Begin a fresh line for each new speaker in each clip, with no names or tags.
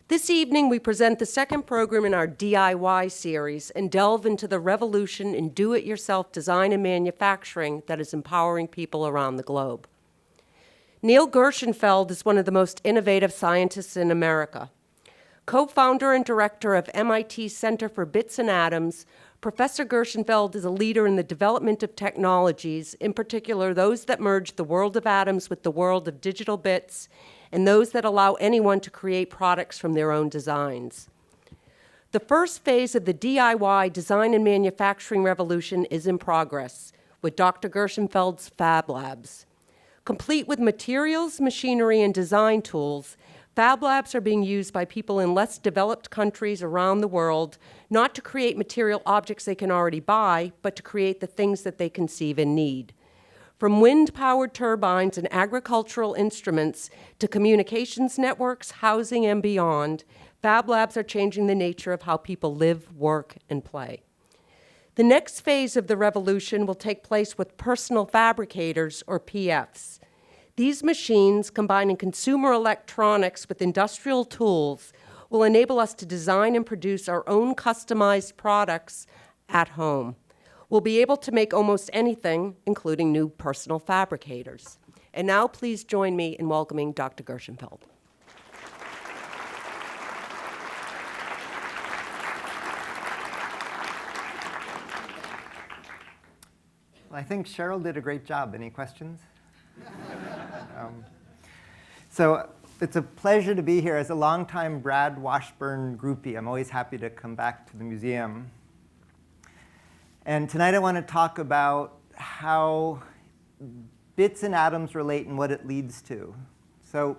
This evening, we present the second program in our DIY series and delve into the revolution in do-it-yourself design and manufacturing that is empowering people around the globe. Neil Gershenfeld is one of the most innovative scientists in America. Co-founder and director of MIT's Center for Bits and Atoms, Professor Gershenfeld is a leader in the development of technologies, in particular those that merge the world of atoms with the world of digital bits, and those that allow anyone to create products from their own designs. The first phase of the DIY design and manufacturing revolution is in progress with Dr. Gershenfeld's Fab Labs. Complete with materials, machinery, and design tools, Fab Labs are being used by people in less developed countries around the world, not to create material objects they can already buy, but to create the things that they conceive and need. From wind-powered turbines and agricultural instruments to communications networks, housing, and beyond, Fab Labs are changing the nature of how people live, work, and play. The next phase of the revolution will take place with personal fabricators, or PFs. These machines, combining consumer electronics with industrial tools, will enable us to design and produce our own customized products at home. We'll be able to make almost anything, including new personal fabricators. And now please join me in welcoming Dr. Gershenfeld.
Well, I think Cheryl did a great job. Any questions? So it's a pleasure to be here. As a longtime Brad Washburn groupie, I'm always happy to come back to the museum. And tonight I want to talk about how bits and atoms relate and what it leads to. So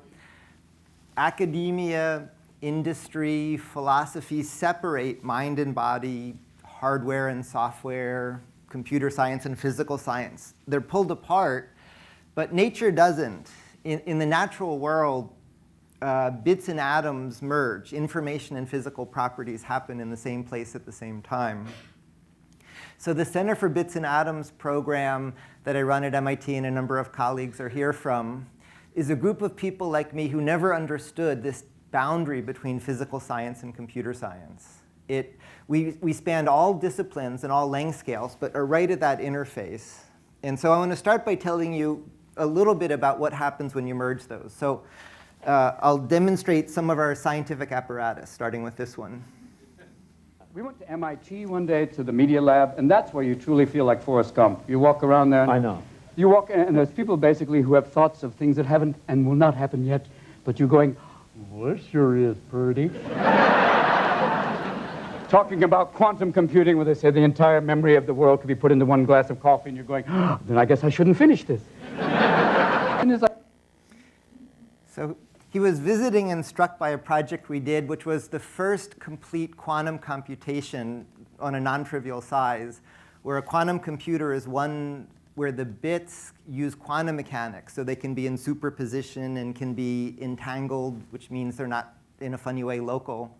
academia, industry, philosophy separate mind and body, hardware and software, computer science and physical science. They're pulled apart, but nature doesn't. In the natural world, bits and atoms merge. Information and physical properties happen in the same place at the same time. So the Center for Bits and Atoms program that I run at MIT and a number of colleagues are here from is a group of people like me who never understood this boundary between physical science and computer science. We span all disciplines and all length scales, but are right at that interface. And so I want to start by telling you a little bit about what happens when you merge those. So I'll demonstrate some of our scientific apparatus, starting with this one.
We went to MIT one day to the media lab, and that's where you truly feel like Forrest Gump. You walk around there.
I know.
You walk, and there's people basically who have thoughts of things that haven't and will not happen yet, but you're going, well, this sure is pretty. Talking about quantum computing, where they say the entire memory of the world could be put into one glass of coffee, and you're going, oh, then I guess I shouldn't finish this. And it's like,
so he was visiting and struck by a project we did, which was the first complete quantum computation on a non-trivial size, where a quantum computer is one where the bits use quantum mechanics, so they can be in superposition and can be entangled, which means they're not, in a funny way, local.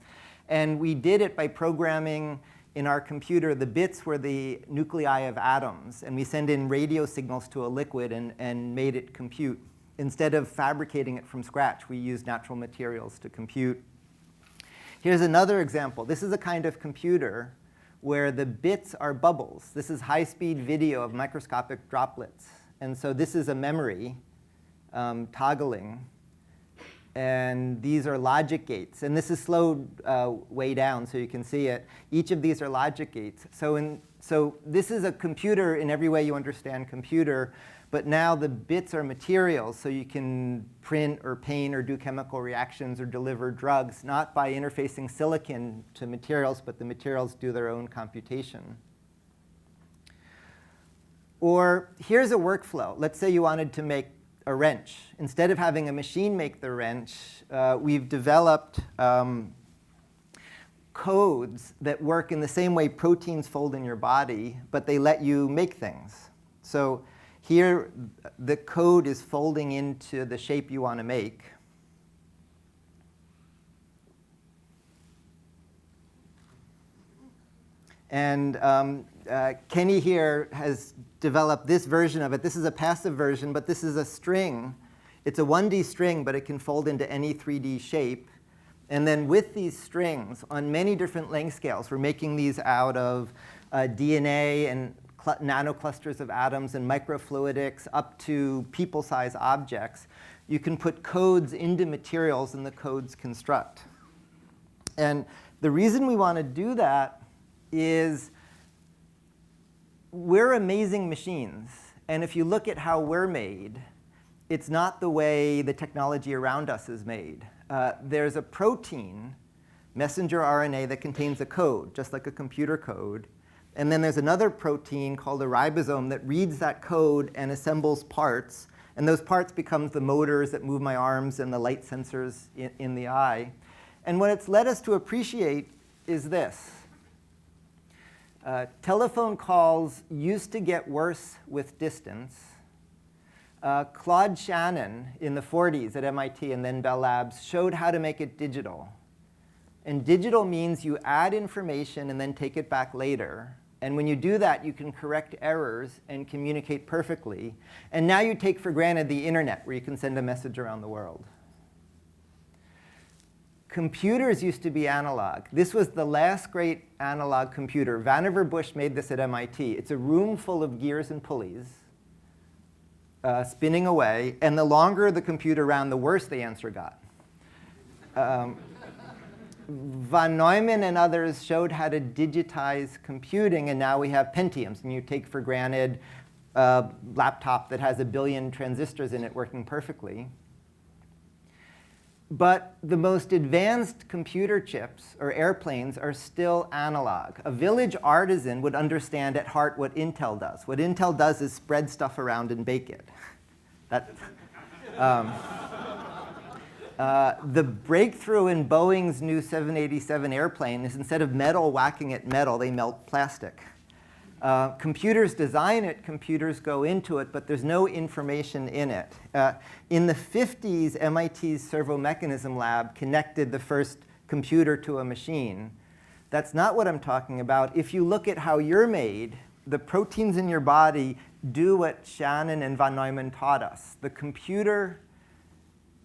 And we did it by programming in our computer. The bits were the nuclei of atoms, and we send in radio signals to a liquid and made it compute. Instead of fabricating it from scratch, we used natural materials to compute. Here's another example. This is a kind of computer where the bits are bubbles. This is high-speed video of microscopic droplets. And so this is a memory toggling. And these are logic gates. And this is slowed way down so you can see it. Each of these are logic gates. So this is a computer in every way you understand computer. But now the bits are materials, so you can print or paint or do chemical reactions or deliver drugs, not by interfacing silicon to materials, but the materials do their own computation. Or here's a workflow. Let's say you wanted to make a wrench. Instead of having a machine make the wrench, we've developed codes that work in the same way proteins fold in your body, but they let you make things. So here, the code is folding into the shape you want to make. And Kenny here has developed this version of it. This is a passive version, but this is a string. It's a 1D string, but it can fold into any 3D shape. And then with these strings on many different length scales, we're making these out of DNA and nanoclusters of atoms and microfluidics up to people-size objects. You can put codes into materials and the codes construct. And the reason we want to do that is we're amazing machines. And if you look at how we're made, it's not the way the technology around us is made. There's a protein, messenger RNA, that contains a code, just like a computer code. And then there's another protein called a ribosome that reads that code and assembles parts. And those parts become the motors that move my arms and the light sensors in the eye. And what it's led us to appreciate is this. Telephone calls used to get worse with distance. Claude Shannon in the 40s at MIT and then Bell Labs showed how to make it digital. And digital means you add information and then take it back later. And when you do that, you can correct errors and communicate perfectly. And now you take for granted the internet, where you can send a message around the world. Computers used to be analog. This was the last great analog computer. Vannevar Bush made this at MIT. It's a room full of gears and pulleys spinning away. And the longer the computer ran, the worse the answer got. Von Neumann and others showed how to digitize computing, and now we have Pentiums. And you take for granted a laptop that has 1 billion transistors in it working perfectly. But the most advanced computer chips, or airplanes, are still analog. A village artisan would understand at heart what Intel does. What Intel does is spread stuff around and bake it. The breakthrough in Boeing's new 787 airplane is instead of metal whacking at metal, they melt plastic. Computers design it, computers go into it, but there's no information in it. In the 50s, MIT's servo mechanism lab connected the first computer to a machine. That's not what I'm talking about. If you look at how you're made, the proteins in your body do what Shannon and von Neumann taught us. The computer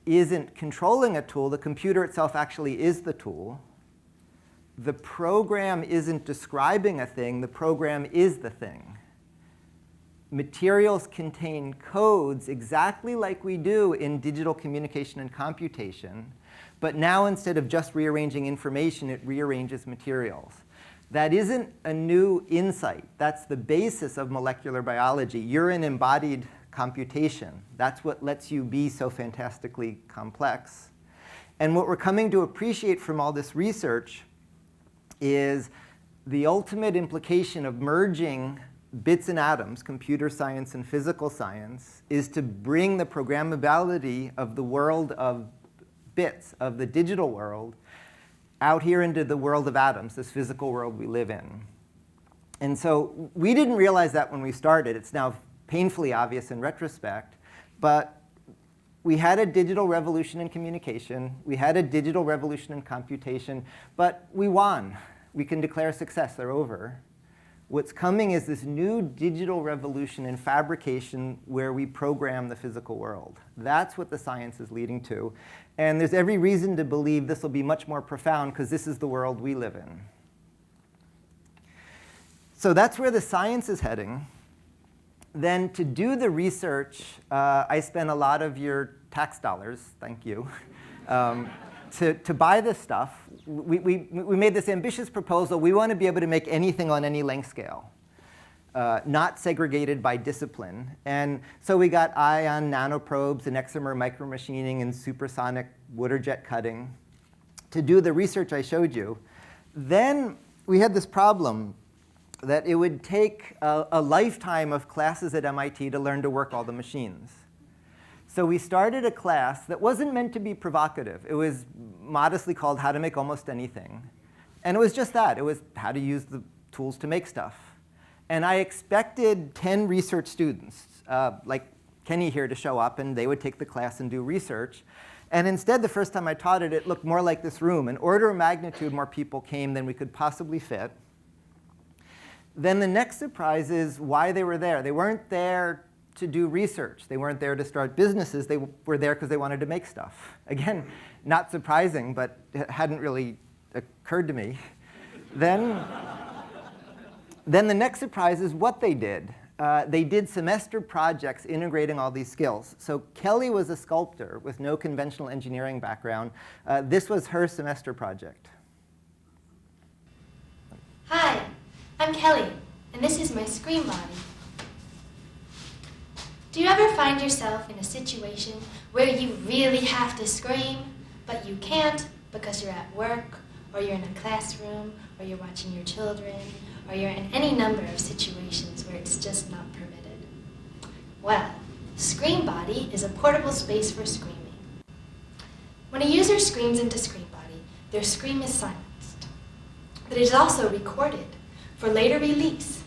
isn't controlling a tool. The computer itself actually is the tool. The program isn't describing a thing. The program is the thing. Materials contain codes exactly like we do in digital communication and computation. But now, instead of just rearranging information, it rearranges materials. That isn't a new insight. That's the basis of molecular biology. You're an embodied computation. That's what lets you be so fantastically complex. And what we're coming to appreciate from all this research is the ultimate implication of merging bits and atoms, computer science and physical science, is to bring the programmability of the world of bits, of the digital world, out here into the world of atoms, this physical world we live in. And so we didn't realize that when we started. It's now painfully obvious in retrospect. But we had a digital revolution in communication. We had a digital revolution in computation. But we won. We can declare success. They're over. What's coming is this new digital revolution in fabrication where we program the physical world. That's what the science is leading to. And there's every reason to believe this will be much more profound, because this is the world we live in. So that's where the science is heading. Then to do the research, I spent a lot of your tax dollars, thank you, to buy this stuff. We made this ambitious proposal. We want to be able to make anything on any length scale, not segregated by discipline. And so we got ion nanoprobes and excimer micromachining and supersonic water jet cutting to do the research I showed you. Then we had this problem that it would take a lifetime of classes at MIT to learn to work all the machines. So we started a class that wasn't meant to be provocative. It was modestly called How to Make Almost Anything. And it was just that. It was how to use the tools to make stuff. And I expected 10 research students, like Kenny here, to show up, and they would take the class and do research. And instead, the first time I taught it, it looked more like this room. An order of magnitude more people came than we could possibly fit. Then the next surprise is why they were there. They weren't there to do research. They weren't there to start businesses. They were there because they wanted to make stuff. Again, Not surprising, but it hadn't really occurred to me. Then the next surprise is what they did. They did semester projects integrating all these skills. So Kelly was a sculptor with no conventional engineering background. This was her semester project.
Hi, I'm Kelly, and this is my scream body. Do you ever find yourself in a situation where you really have to scream, but you can't because you're at work, or you're in a classroom, or you're watching your children, or you're in any number of situations where it's just not permitted? Well, Scream Body is a portable space for screaming. When a user screams into Scream Body, their scream is silenced. But it is also recorded for later release,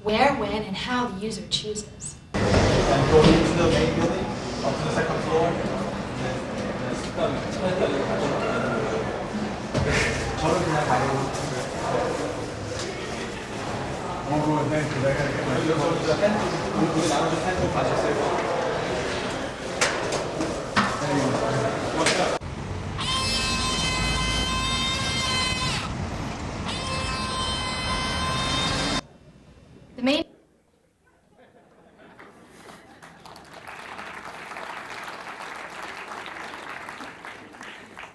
where, when, and how the user chooses.
And go into the main building, up to the second floor. 저는 그냥 가요. 네, 내가 이렇게 펜 나눠서 펜 가셨어요.
The main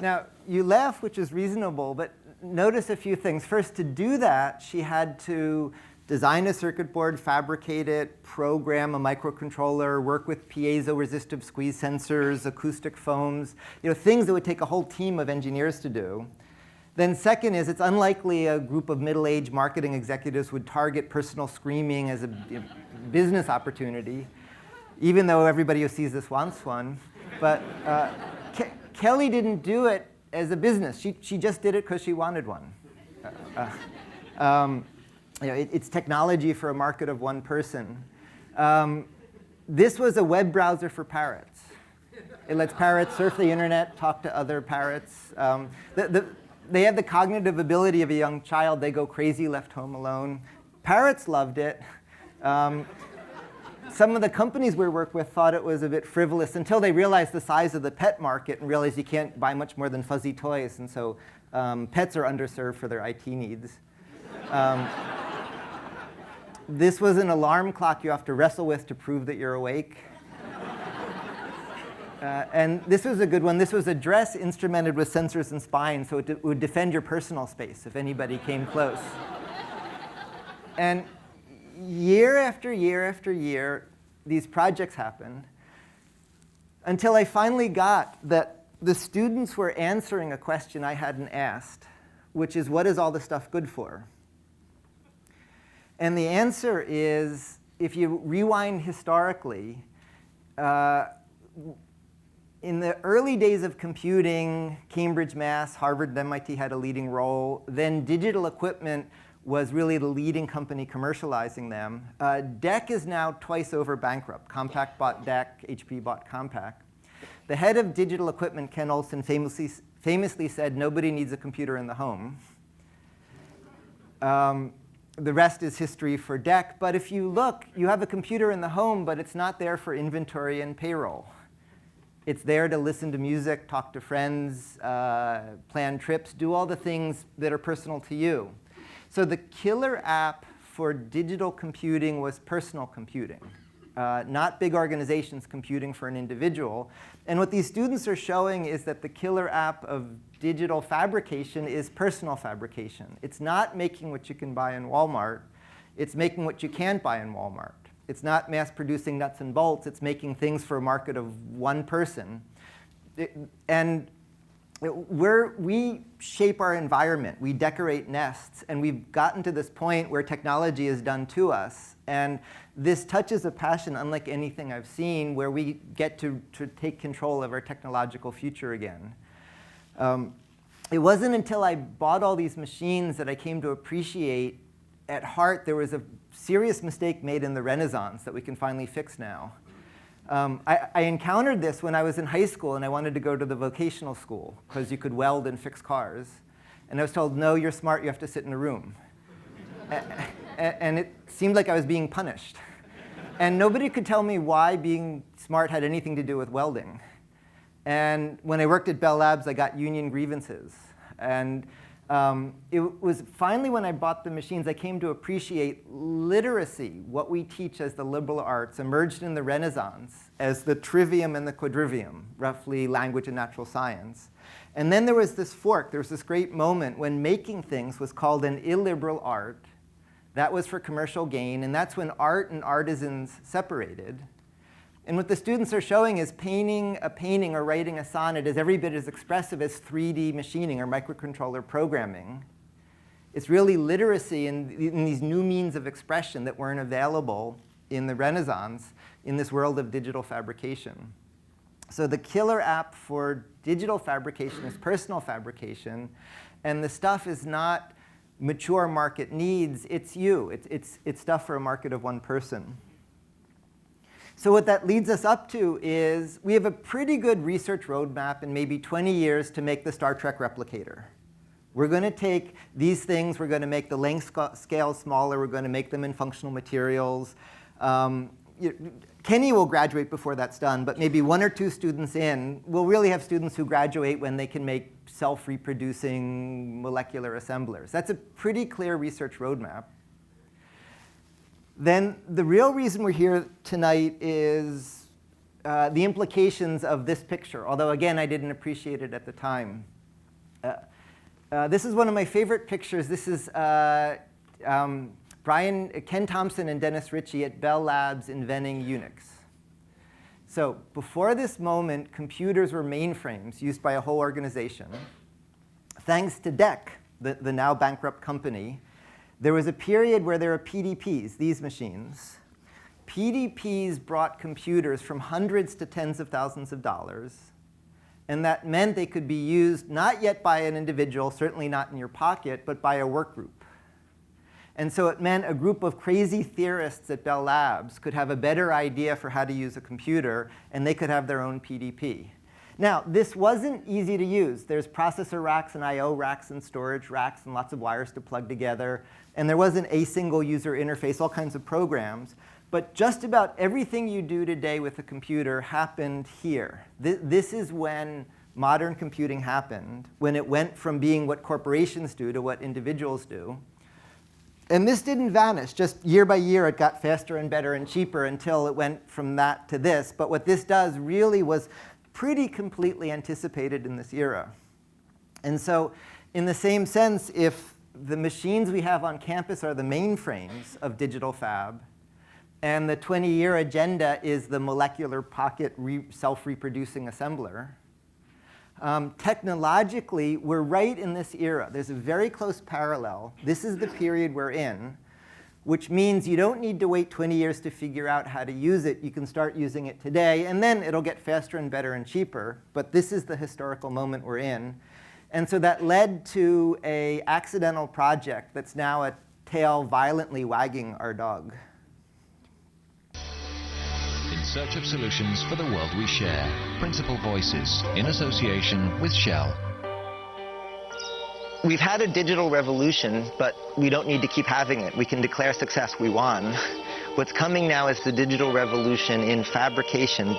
Now, you laugh, which is reasonable, but notice a few things. First, to do that, she had to design a circuit board, fabricate it, program a microcontroller, work with piezo-resistive squeeze sensors, acoustic foams, things that would take a whole team of engineers to do. Then second is, it's unlikely a group of middle-aged marketing executives would target personal screaming as a business opportunity, even though everybody who sees this wants one. But Kelly didn't do it as a business. She just did it because she wanted one. It's technology for a market of one person. This was a web browser for parrots. It lets parrots surf the internet, talk to other parrots. They have the cognitive ability of a young child. They go crazy left home alone. Parrots loved it. Some of the companies we work with thought it was a bit frivolous until they realized the size of the pet market and realized you can't buy much more than fuzzy toys. And so pets are underserved for their IT needs. This was an alarm clock you have to wrestle with to prove that you're awake. And this was a good one. This was a dress instrumented with sensors and spines, so it would defend your personal space if anybody came close. And year after year after year, these projects happened until I finally got that the students were answering a question I hadn't asked, which is, what is all this stuff good for? And the answer is, if you rewind historically, in the early days of computing, Cambridge, Mass., Harvard, and MIT had a leading role. Then digital equipment was really the leading company commercializing them. DEC is now twice over bankrupt. Compaq bought DEC, HP bought Compaq. The head of digital equipment, Ken Olsen, famously said, nobody needs a computer in the home. The rest is history for DEC. But if you look, you have a computer in the home, but it's not there for inventory and payroll. It's there to listen to music, talk to friends, plan trips, do all the things that are personal to you. So the killer app for digital computing was personal computing, not big organizations computing for an individual. And what these students are showing is that the killer app of digital fabrication is personal fabrication. It's not making what you can buy in Walmart. It's making what you can't buy in Walmart. It's not mass producing nuts and bolts. It's making things for a market of one person. We shape our environment. We decorate nests. And we've gotten to this point where technology is done to us. And this touches a passion unlike anything I've seen, where we get to take control of our technological future again. It wasn't until I bought all these machines that I came to appreciate, at heart, there was a serious mistake made in the Renaissance that we can finally fix now. I encountered this when I was in high school and I wanted to go to the vocational school because you could weld and fix cars. And I was told, no, you're smart, you have to sit in a room. And it seemed like I was being punished. And nobody could tell me why being smart had anything to do with welding. And when I worked at Bell Labs, I got union grievances. And it was finally when I bought the machines, I came to appreciate literacy, what we teach as the liberal arts, emerged in the Renaissance as the trivium and the quadrivium, roughly language and natural science. And then there was this fork. There was this great moment when making things was called an illiberal art. That was for commercial gain, and that's when art and artisans separated. And what the students are showing is painting a painting or writing a sonnet is every bit as expressive as 3D machining or microcontroller programming. It's really literacy in these new means of expression that weren't available in the Renaissance in this world of digital fabrication. So the killer app for digital fabrication is personal fabrication, and the stuff is not mature market needs, it's you. It's stuff for a market of one person. So what that leads us up to is we have a pretty good research roadmap in maybe 20 years to make the Star Trek replicator. We're going to take these things, we're going to make the length scale smaller, we're going to make them in functional materials. Kenny will graduate before that's done, but maybe 1 or 2 students in, we'll really have students who graduate when they can make self-reproducing molecular assemblers. That's a pretty clear research roadmap. Then the real reason we're here tonight is the implications of this picture, although again, I didn't appreciate it at the time. This is one of my favorite pictures. This is Ken Thompson and Dennis Ritchie at Bell Labs inventing Unix. So before this moment, computers were mainframes used by a whole organization. Thanks to DEC, the now bankrupt company, there was a period where there were PDPs, these machines. PDPs brought computers from hundreds to tens of thousands of dollars. And that meant they could be used not yet by an individual, certainly not in your pocket, but by a work group. And so it meant a group of crazy theorists at Bell Labs could have a better idea for how to use a computer, and they could have their own PDP. Now, this wasn't easy to use. There's processor racks and I/O racks and storage racks and lots of wires to plug together. And there wasn't a single user interface, all kinds of programs. But just about everything you do today with a computer happened here. This is when modern computing happened, when it went from being what corporations do to what individuals do. And this didn't vanish. Just year by year, it got faster and better and cheaper until it went from that to this. But what this does really was pretty completely anticipated in this era. And so in the same sense, if the machines we have on campus are the mainframes of digital fab, and the 20-year agenda is the molecular pocket self-reproducing assembler, technologically, we're right in this era. There's a very close parallel. This is the period we're in, which means you don't need to wait 20 years to figure out how to use it. You can start using it today, and then it'll get faster and better and cheaper. But this is the historical moment we're in. And so that led to an accidental project that's now a tail violently wagging our dog.
In search of solutions for the world we share. Principal Voices, in association with Shell.
We've had a digital revolution, but we don't need to keep having it. We can declare success, we won. What's coming now is the digital revolution in fabrication.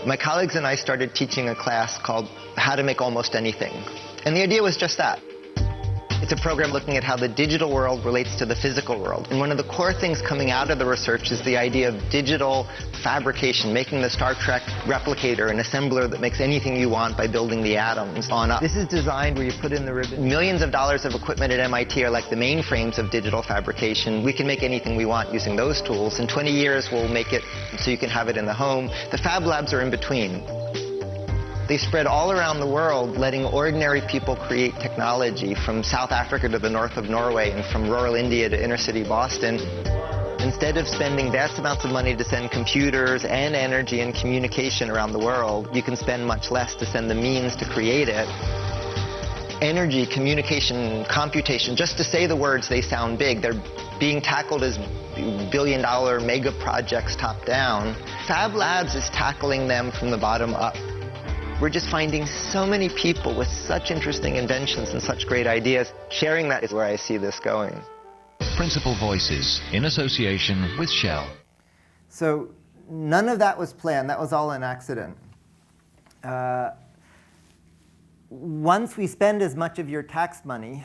My colleagues and I started teaching a class called How to Make Almost Anything. And the idea was just that. It's a program looking at how the digital world relates to the physical world. And one of the core things coming out of the research is the idea of digital fabrication, making the Star Trek replicator, an assembler that makes anything you want by building the atoms on up. This is designed where you put in the ribbon. Millions of dollars of equipment at MIT are like the mainframes of digital fabrication. We can make anything we want using those tools. In 20 years, we'll make it so you can have it in the home. The Fab Labs are in between. They spread all around the world, letting ordinary people create technology, from South Africa to the north of Norway and from rural India to inner city Boston. Instead of spending vast amounts of money to send computers and energy and communication around the world, you can spend much less to send the means to create it. Energy, communication, computation, just to say the words, they sound big. They're being tackled as billion-dollar mega projects top down. Fab Labs is tackling them from the bottom up. We're just finding so many people with such interesting inventions and such great ideas. Sharing that is where I see this going.
Principal Voices, in association with Shell.
So none of that was planned. That was all an accident. Once we spend as much of your tax money,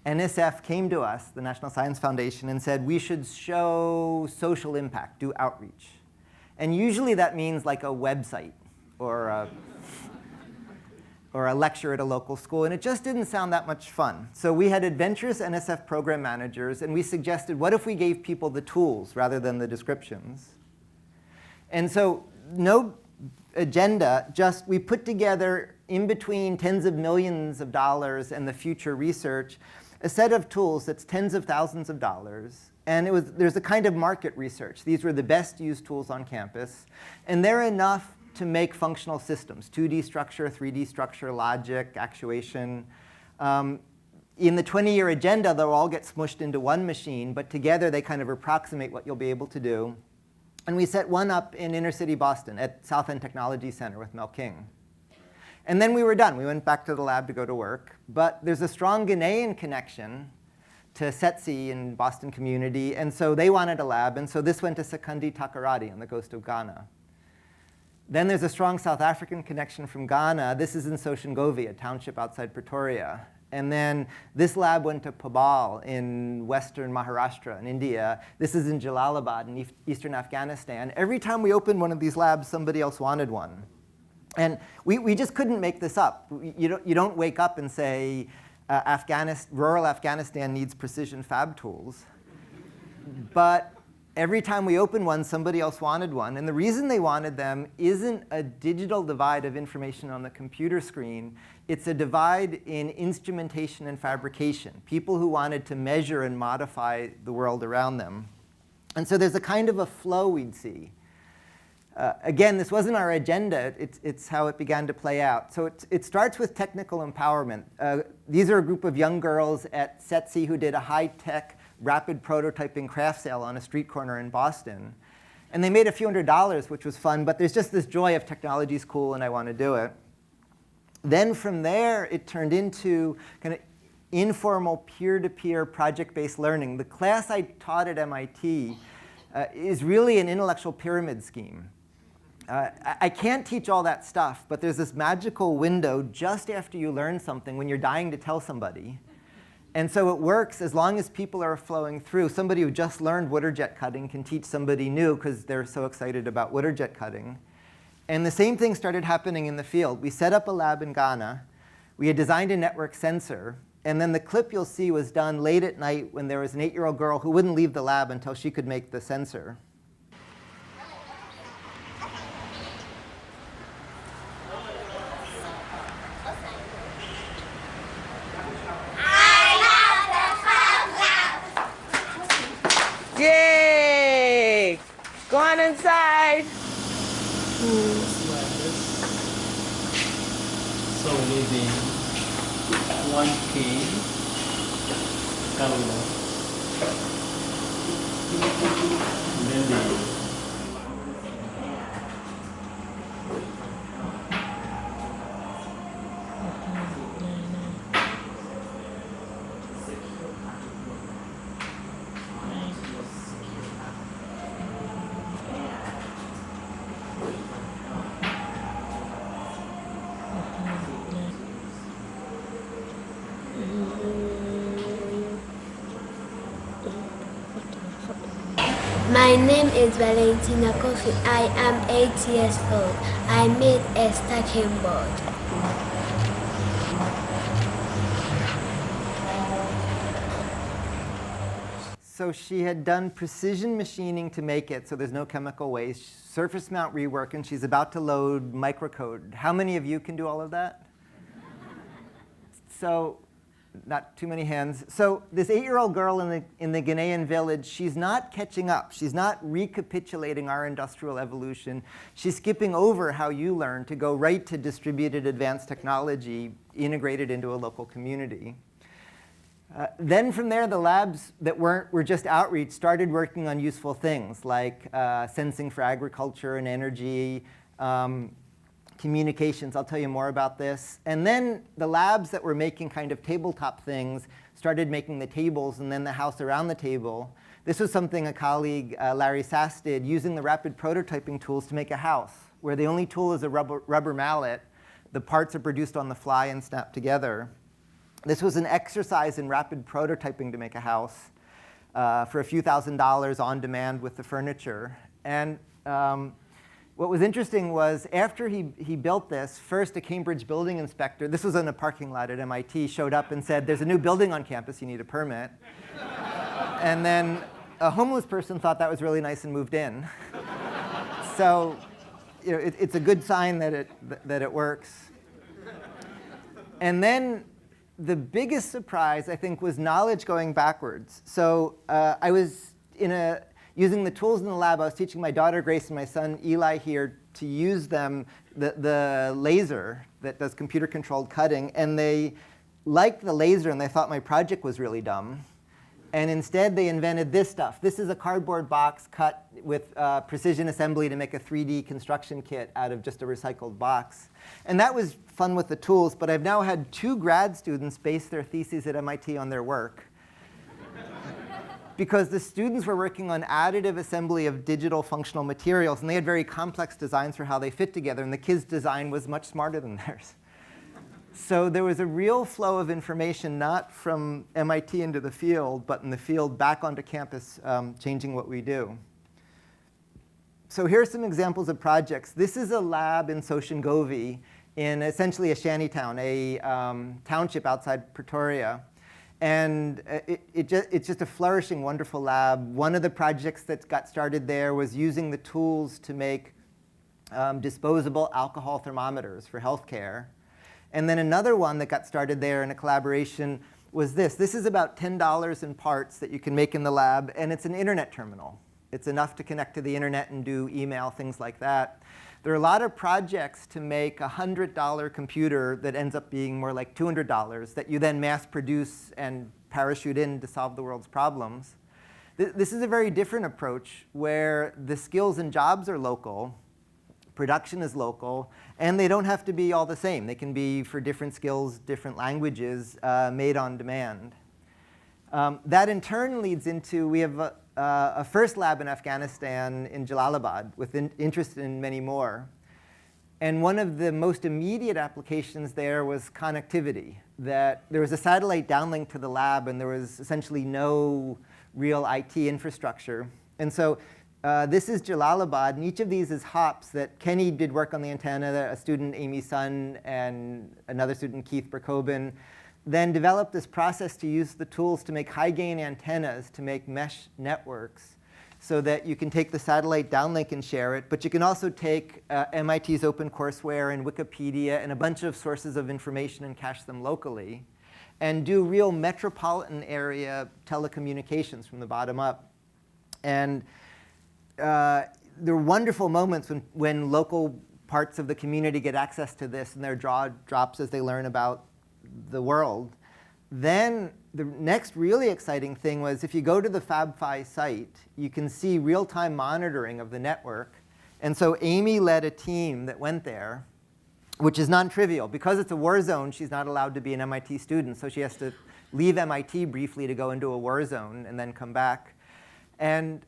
NSF came to us, the National Science Foundation, and said we should show social impact, do outreach. And usually that means like a website or a lecture at a local school, and it just didn't sound that much fun. So we had adventurous NSF program managers, and we suggested, what if we gave people the tools rather than the descriptions? And so no agenda, just we put together, in between tens of millions of dollars and the future research, a set of tools that's tens of thousands of dollars. And there's a kind of market research. These were the best used tools on campus. And they're enough to make functional systems, 2D structure, 3D structure, logic, actuation. In the 20-year agenda, they'll all get smushed into one machine, but together they kind of approximate what you'll be able to do. And we set one up in inner city Boston at South End Technology Center with Mel King. And then we were done. We went back to the lab to go to work. But there's a strong Ghanaian connection to SETSI in Boston community. And so they wanted a lab. And so this went to Sekondi Takoradi on the coast of Ghana. Then there's a strong South African connection from Ghana. This is in Soshangovi, a township outside Pretoria. And then this lab went to Pabal in western Maharashtra in India. This is in Jalalabad in eastern Afghanistan. Every time we opened one of these labs, somebody else wanted one. And we just couldn't make this up. You don't wake up and say, rural Afghanistan needs precision fab tools. But every time we opened one, somebody else wanted one. And the reason they wanted them isn't a digital divide of information on the computer screen. It's a divide in instrumentation and fabrication, people who wanted to measure and modify the world around them. And so there's a kind of a flow we'd see. Again, this wasn't our agenda. It's how it began to play out. So it starts with technical empowerment. These are a group of young girls at SETSI who did a high-tech, rapid prototyping craft sale on a street corner in Boston. And they made a few $100s, which was fun. But there's just this joy of technology's cool, and I want to do it. Then from there, it turned into kind of informal peer-to-peer project-based learning. The class I taught at MIT is really an intellectual pyramid scheme. I can't teach all that stuff, but there's this magical window just after you learn something when you're dying to tell somebody. And so it works as long as people are flowing through. Somebody who just learned water jet cutting can teach somebody new because they're so excited about water jet cutting. And the same thing started happening in the field. We set up a lab in Ghana. We had designed a network sensor. And then the clip you'll see was done late at night when there was an 8-year-old girl who wouldn't leave the lab until she could make the sensor.
Yay! Go on inside.
So maybe 1K color. Then the
My name is Valentina Kofi. I am 8 years old. I made a stacking board.
So she had done precision machining to make it so there's no chemical waste, surface mount rework, and she's about to load microcode. How many of you can do all of that? So not too many hands. So this 8-year-old girl in the Ghanaian village, she's not catching up. She's not recapitulating our industrial evolution. She's skipping over how you learn to go right to distributed advanced technology integrated into a local community. Then from there, the labs that were just outreach started working on useful things like sensing for agriculture and energy, communications. I'll tell you more about this. And then the labs that were making kind of tabletop things started making the tables and then the house around the table. This was something a colleague, Larry Sass, did using the rapid prototyping tools to make a house. where the only tool is a rubber mallet. The parts are produced on the fly and snapped together. This was an exercise in rapid prototyping to make a house for a few $1,000s on demand with the furniture. And what was interesting was after he built this, first a Cambridge building inspector, this was in a parking lot at MIT, showed up and said, there's a new building on campus, you need a permit. And then a homeless person thought that was really nice and moved in. So it's a good sign that it works. And then the biggest surprise, I think, was knowledge going backwards. So I was using the tools in the lab. I was teaching my daughter Grace and my son Eli here to use them, the laser that does computer-controlled cutting. And they liked the laser, and they thought my project was really dumb. And instead, they invented this stuff. This is a cardboard box cut with precision assembly to make a 3D construction kit out of just a recycled box. And that was fun with the tools. But I've now had 2 grad students base their theses at MIT on their work. Because the students were working on additive assembly of digital functional materials. And they had very complex designs for how they fit together. And the kids' design was much smarter than theirs. So there was a real flow of information, not from MIT into the field, but in the field back onto campus, changing what we do. So here are some examples of projects. This is a lab in Soshengovi in essentially a shantytown, a township outside Pretoria. And it's just a flourishing, wonderful lab. One of the projects that got started there was using the tools to make disposable alcohol thermometers for healthcare. And then another one that got started there in a collaboration was this. This is about $10 in parts that you can make in the lab, and it's an internet terminal. It's enough to connect to the internet and do email, things like that. There are a lot of projects to make a $100 computer that ends up being more like $200 that you then mass produce and parachute in to solve the world's problems. This is a very different approach where the skills and jobs are local, production is local, and they don't have to be all the same. They can be for different skills, different languages, made on demand. That in turn leads into, we have a first lab in Afghanistan in Jalalabad with interest in many more. And one of the most immediate applications there was connectivity. That there was a satellite downlink to the lab, and there was essentially no real IT infrastructure. And so this is Jalalabad, and each of these is hops that Kenny did work on the antenna, a student, Amy Sun, and another student, Keith Berkobin, then developed this process to use the tools to make high-gain antennas to make mesh networks so that you can take the satellite downlink and share it, but you can also take MIT's OpenCourseWare and Wikipedia and a bunch of sources of information and cache them locally and do real metropolitan area telecommunications from the bottom up. And there are wonderful moments when local parts of the community get access to this and their jaw drops as they learn about the world. Then the next really exciting thing was if you go to the FabFi site, you can see real-time monitoring of the network. And so Amy led a team that went there, which is non-trivial. Because it's a war zone, she's not allowed to be an MIT student. So she has to leave MIT briefly to go into a war zone and then come back. And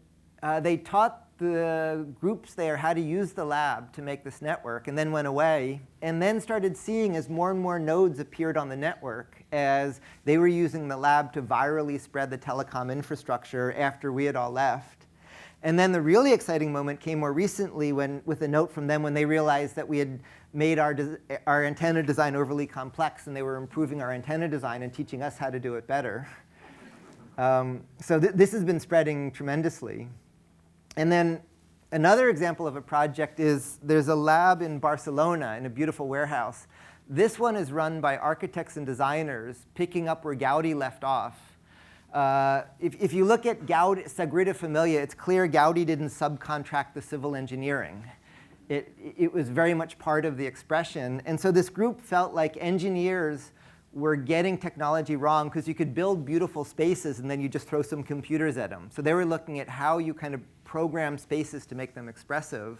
they taught the groups there how to use the lab to make this network, and then went away, and then started seeing as more and more nodes appeared on the network as they were using the lab to virally spread the telecom infrastructure after we had all left. And then the really exciting moment came more recently with a note from them when they realized that we had made our antenna design overly complex, and they were improving our antenna design and teaching us how to do it better. So this has been spreading tremendously. And then another example of a project is there's a lab in Barcelona in a beautiful warehouse. This one is run by architects and designers, picking up where Gaudi left off. If you look at Gaudi, Sagrada Familia, it's clear Gaudi didn't subcontract the civil engineering. It was very much part of the expression. And so this group felt like engineers were getting technology wrong because you could build beautiful spaces and then you just throw some computers at them. So they were looking at how you kind of program spaces to make them expressive.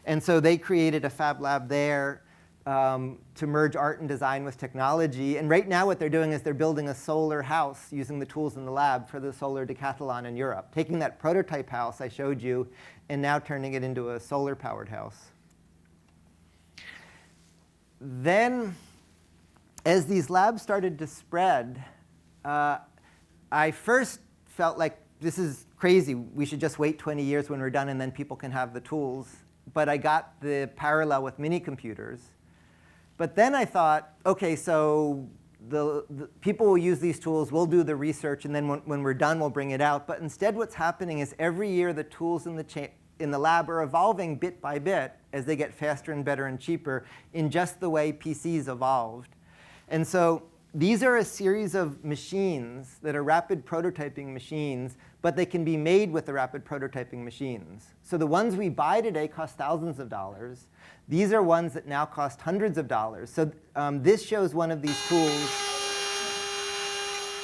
And so they created a Fab Lab there to merge art and design with technology. And right now what they're doing is they're building a solar house using the tools in the lab for the solar decathlon in Europe, taking that prototype house I showed you and now turning it into a solar-powered house. then, as these labs started to spread, I first felt like this is crazy. We should just wait 20 years when we're done, and then people can have the tools. But I got the parallel with mini computers. But then I thought, OK, so the people will use these tools, we'll do the research, and then when we're done, we'll bring it out. But instead, what's happening is every year, the tools in the lab are evolving bit by bit as they get faster and better and cheaper in just the way PCs evolved. And so these are a series of machines that are rapid prototyping machines, but they can be made with the rapid prototyping machines. So the ones we buy today cost thousands of dollars. These are ones that now cost hundreds of dollars. So this shows one of these tools.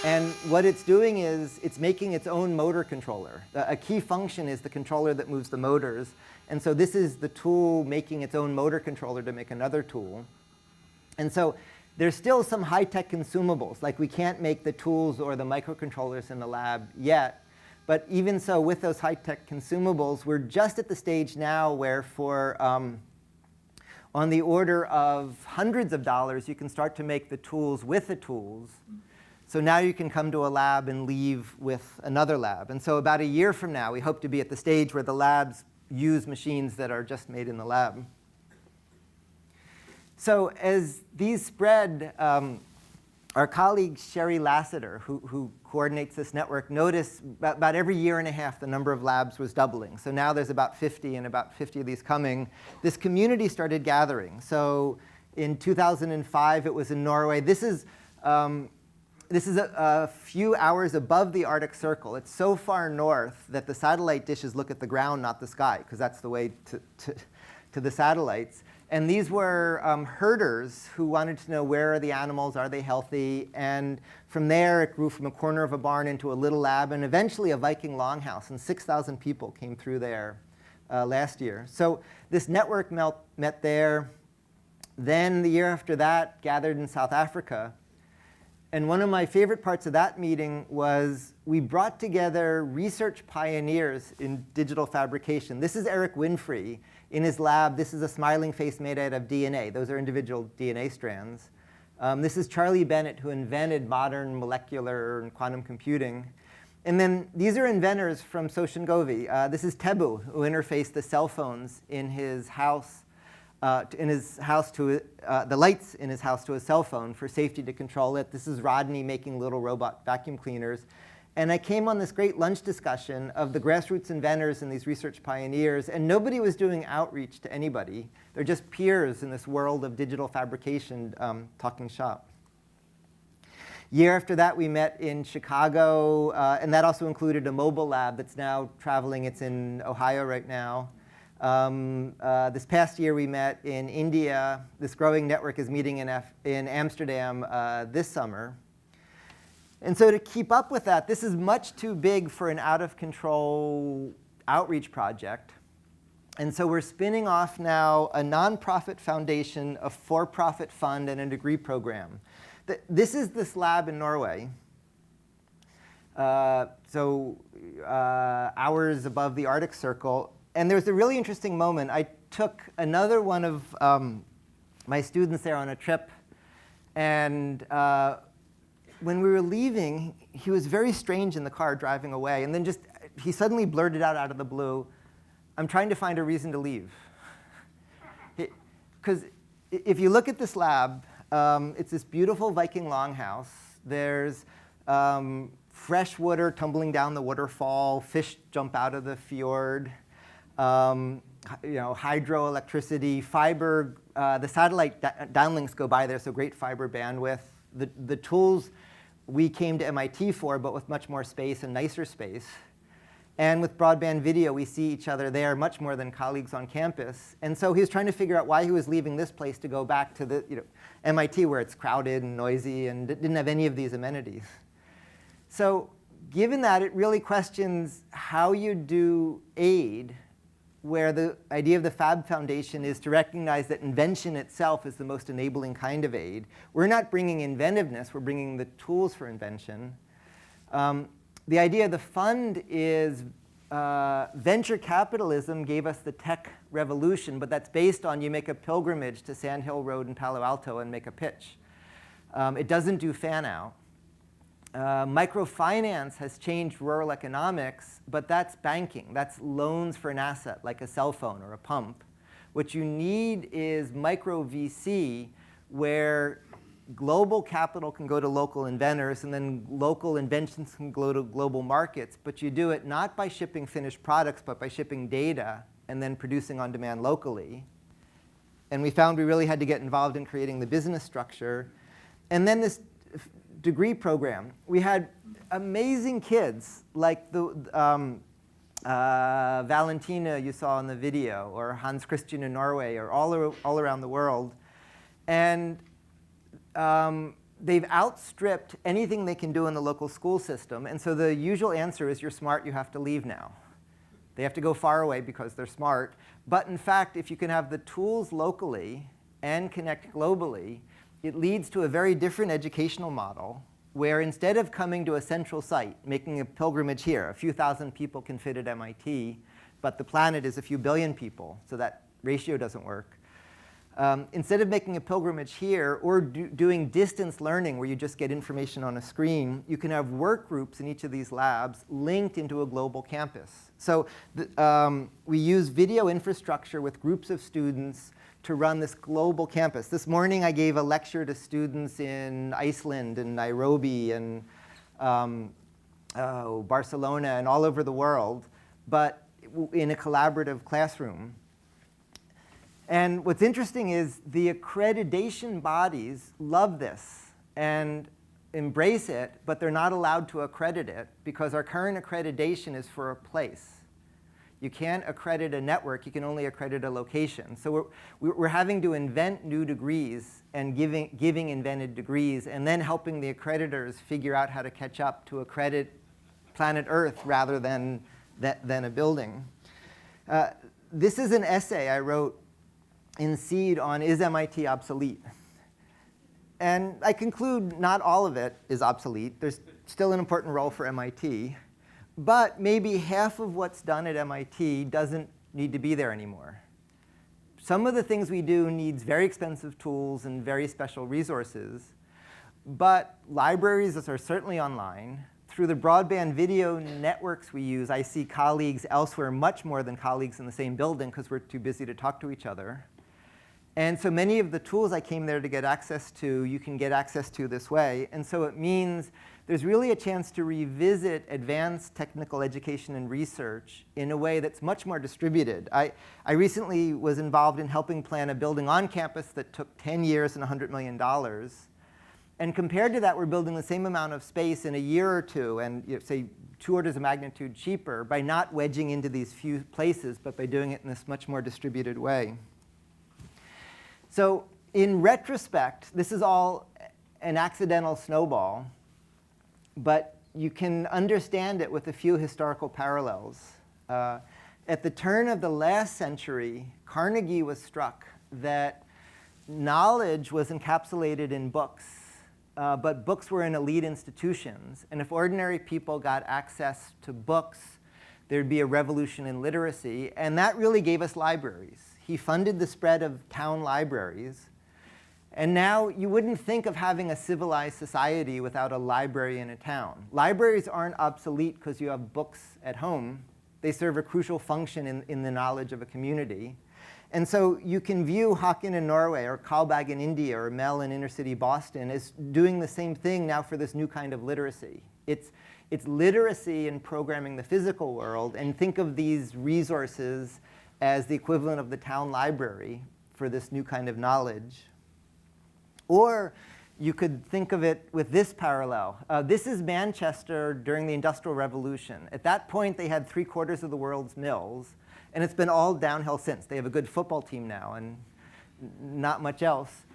And what it's doing is it's making its own motor controller. A key function is the controller that moves the motors. And so this is the tool making its own motor controller to make another tool. And so there's still some high-tech consumables. Like we can't make the tools or the microcontrollers in the lab yet. But even so, with those high-tech consumables, we're just at the stage now where for on the order of hundreds of dollars, you can start to make the tools with the tools. So now you can come to a lab and leave with another lab. And so about a year from now, we hope to be at the stage where the labs use machines that are just made in the lab. So as these spread, our colleague Sherry Lassiter, who coordinates this network, noticed about every year and a half the number of labs was doubling. So now there's about 50 and about 50 of these coming. This community started gathering. So in 2005, it was in Norway. This is a few hours above the Arctic Circle. It's so far north that the satellite dishes look at the ground, not the sky, because that's the way to the satellites. And these were herders who wanted to know where are the animals, are they healthy? And from there, it grew from a corner of a barn into a little lab, and eventually a Viking longhouse. And 6,000 people came through there last year. So this network met there. Then the year after that, gathered in South Africa. And one of my favorite parts of that meeting was we brought together research pioneers in digital fabrication. This is Eric Winfrey. In his lab, this is a smiling face made out of DNA. Those are individual DNA strands. This is Charlie Bennett, who invented modern molecular and quantum computing. And then these are inventors from Soshin Govey. This is Tebu, who interfaced the cell phones in his house, the lights in his house to a cell phone for safety to control it. This is Rodney making little robot vacuum cleaners. And I came on this great lunch discussion of the grassroots inventors and these research pioneers, and nobody was doing outreach to anybody. They're just peers in this world of digital fabrication talking shop. Year after that, we met in Chicago, and that also included a mobile lab that's now traveling. It's in Ohio right now. This past year, we met in India. This growing network is meeting in Amsterdam this summer. And so to keep up with that, this is much too big for an out-of-control outreach project. And so we're spinning off now a nonprofit foundation, a for-profit fund, and a degree program. This is this lab in Norway. Hours above the Arctic Circle. And there was a really interesting moment. I took another one of my students there on a trip. And when we were leaving, he was very strange in the car driving away. And then he suddenly blurted out of the blue, "I'm trying to find a reason to leave." Because if you look at this lab, it's this beautiful Viking longhouse. There's fresh water tumbling down the waterfall. Fish jump out of the fjord. Hydroelectricity, fiber. The satellite downlinks go by there, so great fiber bandwidth. The tools we came to MIT for, but with much more space and nicer space. And with broadband video, we see each other there much more than colleagues on campus. And so he was trying to figure out why he was leaving this place to go back to the MIT, where it's crowded and noisy and didn't have any of these amenities. So given that, it really questions how you do aid, where the idea of the Fab Foundation is to recognize that invention itself is the most enabling kind of aid. We're not bringing inventiveness, we're bringing the tools for invention. The idea of the fund is venture capitalism gave us the tech revolution, but that's based on you make a pilgrimage to Sand Hill Road in Palo Alto and make a pitch. It doesn't do fan out. Microfinance has changed rural economics, but that's banking. That's loans for an asset, like a cell phone or a pump. What you need is micro VC, where global capital can go to local inventors, and then local inventions can go to global markets. But you do it not by shipping finished products, but by shipping data and then producing on demand locally. And we found we really had to get involved in creating the business structure. And then this degree program. We had amazing kids like the Valentina you saw in the video, or Hans Christian in Norway, or all around the world. And they've outstripped anything they can do in the local school system. And so the usual answer is, you're smart, you have to leave now. They have to go far away because they're smart. But in fact, if you can have the tools locally and connect globally, it leads to a very different educational model, where instead of coming to a central site, making a pilgrimage here, a few thousand people can fit at MIT, but the planet is a few billion people, so that ratio doesn't work. Instead of making a pilgrimage here or doing distance learning where you just get information on a screen, you can have work groups in each of these labs linked into a global campus. So we use video infrastructure with groups of students to run this global campus. This morning I gave a lecture to students in Iceland and Nairobi and Barcelona and all over the world, but in a collaborative classroom. And what's interesting is the accreditation bodies love this and embrace it, but they're not allowed to accredit it because our current accreditation is for a place. You can't accredit a network, you can only accredit a location. So we're having to invent new degrees and giving invented degrees, and then helping the accreditors figure out how to catch up to accredit planet Earth rather than a building. This is an essay I wrote in Seed on Is MIT Obsolete? And I conclude not all of it is obsolete. There's still an important role for MIT. But maybe half of what's done at MIT doesn't need to be there anymore. Some of the things we do needs very expensive tools and very special resources. But libraries are certainly online. Through the broadband video networks we use, I see colleagues elsewhere much more than colleagues in the same building because we're too busy to talk to each other. And so many of the tools I came there to get access to, you can get access to this way. And so it means there's really a chance to revisit advanced technical education and research in a way that's much more distributed. I recently was involved in helping plan a building on campus that took 10 years and $100 million. And compared to that, we're building the same amount of space in a year or two, and say 2 orders of magnitude cheaper, by not wedging into these few places, but by doing it in this much more distributed way. So in retrospect, this is all an accidental snowball. But you can understand it with a few historical parallels. At the turn of the last century, Carnegie was struck that knowledge was encapsulated in books, but books were in elite institutions. And if ordinary people got access to books, there'd be a revolution in literacy. And that really gave us libraries. He funded the spread of town libraries. And now you wouldn't think of having a civilized society without a library in a town. Libraries aren't obsolete because you have books at home. They serve a crucial function in the knowledge of a community. And so you can view Håkon in Norway, or Kalbag in India, or Mel in inner city Boston as doing the same thing now for this new kind of literacy. It's literacy in programming the physical world, and think of these resources as the equivalent of the town library for this new kind of knowledge. Or you could think of it with this parallel. This is Manchester during the Industrial Revolution. At that point, they had 3/4 of the world's mills. And it's been all downhill since. They have a good football team now and not much else.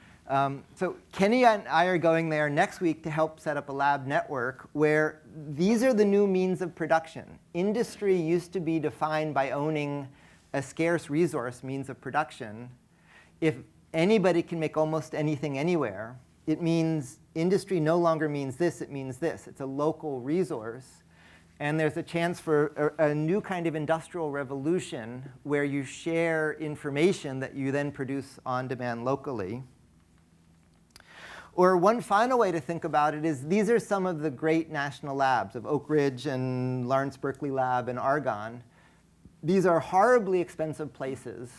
So Kenny and I are going there next week to help set up a lab network where these are the new means of production. Industry used to be defined by owning a scarce resource means of production. If anybody can make almost anything anywhere, it means industry no longer means this, it means this. It's a local resource. And there's a chance for a new kind of industrial revolution where you share information that you then produce on demand locally. Or one final way to think about it is these are some of the great national labs of Oak Ridge and Lawrence Berkeley Lab and Argonne. These are horribly expensive places,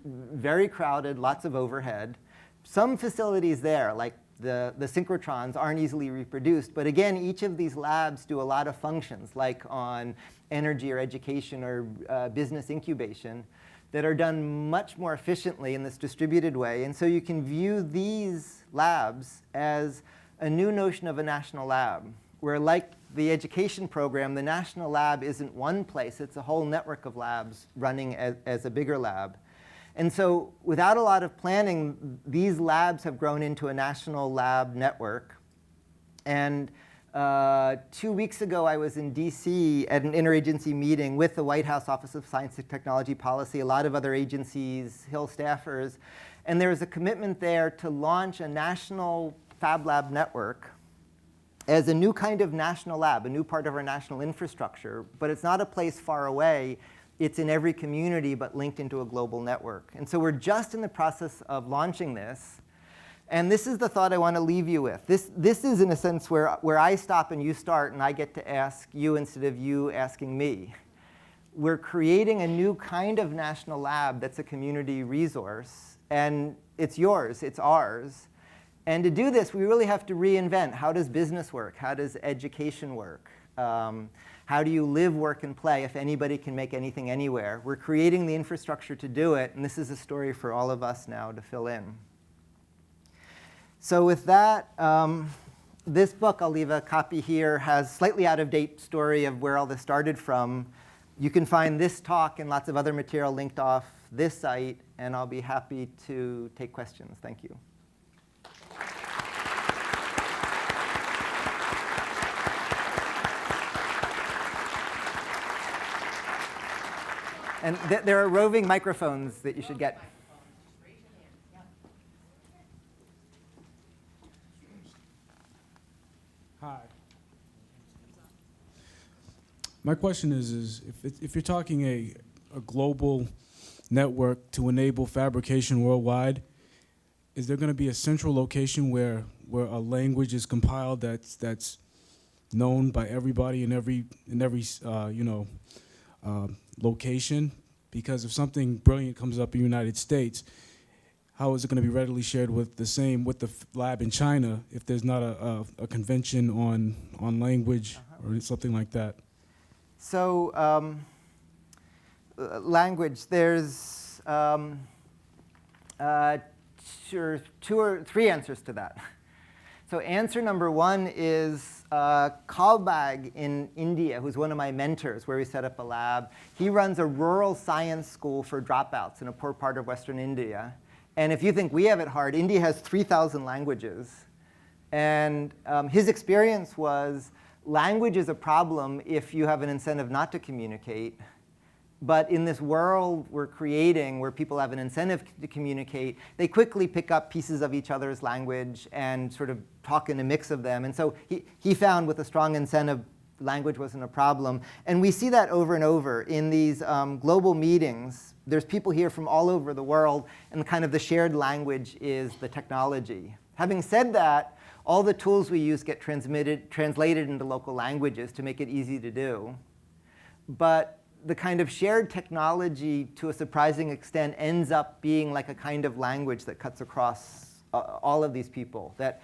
very crowded, lots of overhead. Some facilities there, like the synchrotrons, aren't easily reproduced. But again, each of these labs do a lot of functions, like on energy or education or business incubation, that are done much more efficiently in this distributed way. And so you can view these labs as a new notion of a national lab, where like the education program, the national lab isn't one place. It's a whole network of labs running as a bigger lab. And so without a lot of planning, these labs have grown into a national lab network. And 2 weeks ago, I was in DC at an interagency meeting with the White House Office of Science and Technology Policy, a lot of other agencies, Hill staffers. And there was a commitment there to launch a national Fab Lab network as a new kind of national lab, a new part of our national infrastructure. But it's not a place far away. It's in every community, but linked into a global network. And so we're just in the process of launching this. And this is the thought I want to leave you with. This is, in a sense, where I stop and you start, and I get to ask you instead of you asking me. We're creating a new kind of national lab that's a community resource. And it's yours. It's ours. And to do this, we really have to reinvent. How does business work? How does education work? How do you live, work, and play if anybody can make anything anywhere? We're creating the infrastructure to do it. And this is a story for all of us now to fill in. So with that, this book, I'll leave a copy here, has slightly out-of-date story of where all this started from. You can find this talk and lots of other material linked off this site. And I'll be happy to take questions. Thank you. And there are roving microphones that you should get.
Hi. My question is if you're talking a global network to enable fabrication worldwide, is there going to be a central location where a language is compiled that's known by everybody in every location? Because if something brilliant comes up in the United States, how is it going to be readily shared with the lab in China if there's not a convention on language or something like that?
So language, there's two or three answers to that. So answer number one is Kalbag in India, who's one of my mentors, where we set up a lab. He runs a rural science school for dropouts in a poor part of Western India. And if you think we have it hard, India has 3,000 languages. And his experience was language is a problem if you have an incentive not to communicate. But in this world we're creating where people have an incentive to communicate, they quickly pick up pieces of each other's language and sort of talk in a mix of them. And so he found with a strong incentive, language wasn't a problem. And we see that over and over in these global meetings. There's people here from all over the world, and kind of the shared language is the technology. Having said that, all the tools we use get translated into local languages to make it easy to do. But the kind of shared technology, to a surprising extent, ends up being like a kind of language that cuts across all of these people. That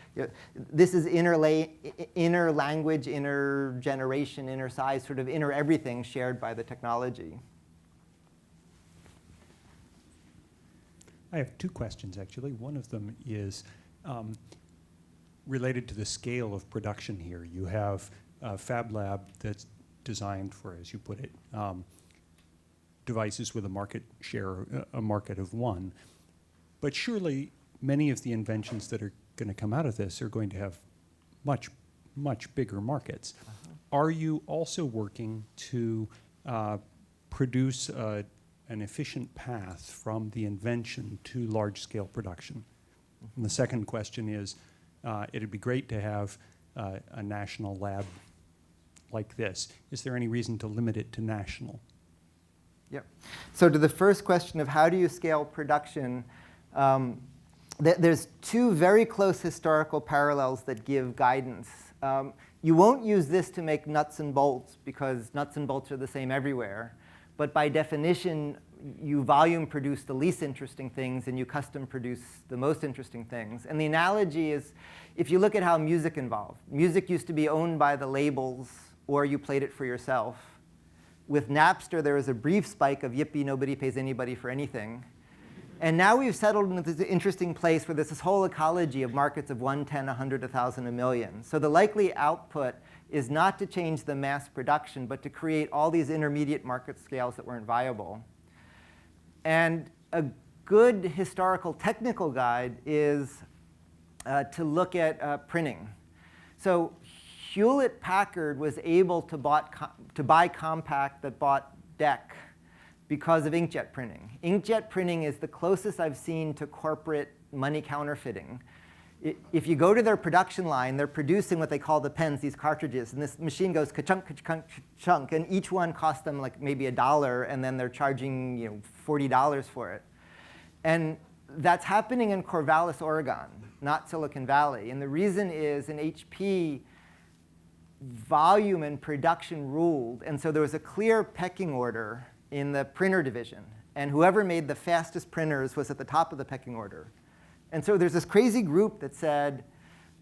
this is inner language, inner generation, inner size, sort of inner everything shared by the technology.
I have two questions, actually. One of them is related to the scale of production here. You have a Fab Lab that's designed for, as you put it, devices with a market share, a market of one. But surely many of the inventions that are going to come out of this are going to have much, much bigger markets. Are you also working to produce an efficient path from the invention to large-scale production? And the second question is, it'd be great to have a national lab like this? Is there any reason to limit it to national?
Yep. So to the first question of how do you scale production, there's two very close historical parallels that give guidance. You won't use this to make nuts and bolts because nuts and bolts are the same everywhere. But by definition, you volume produce the least interesting things and you custom produce the most interesting things. And the analogy is, if you look at how music evolved, music used to be owned by the labels or you played it for yourself. With Napster, there was a brief spike of yippee, nobody pays anybody for anything. And now we've settled into this interesting place where there's this whole ecology of markets of 1, 10, 100, 1,000, 1,000,000. So the likely output is not to change the mass production, but to create all these intermediate market scales that weren't viable. And a good historical technical guide is to look at printing. So Hewlett-Packard was able to buy Compaq that bought DEC because of inkjet printing. Inkjet printing is the closest I've seen to corporate money counterfeiting. If you go to their production line, they're producing what they call the pens, these cartridges, and this machine goes ka-chunk, ka-chunk, ka-chunk, and each one costs them like maybe $1, and then they're charging $40 for it. And that's happening in Corvallis, Oregon, not Silicon Valley. And the reason is in HP, volume and production ruled, and so there was a clear pecking order in the printer division. And whoever made the fastest printers was at the top of the pecking order. And so there's this crazy group that said,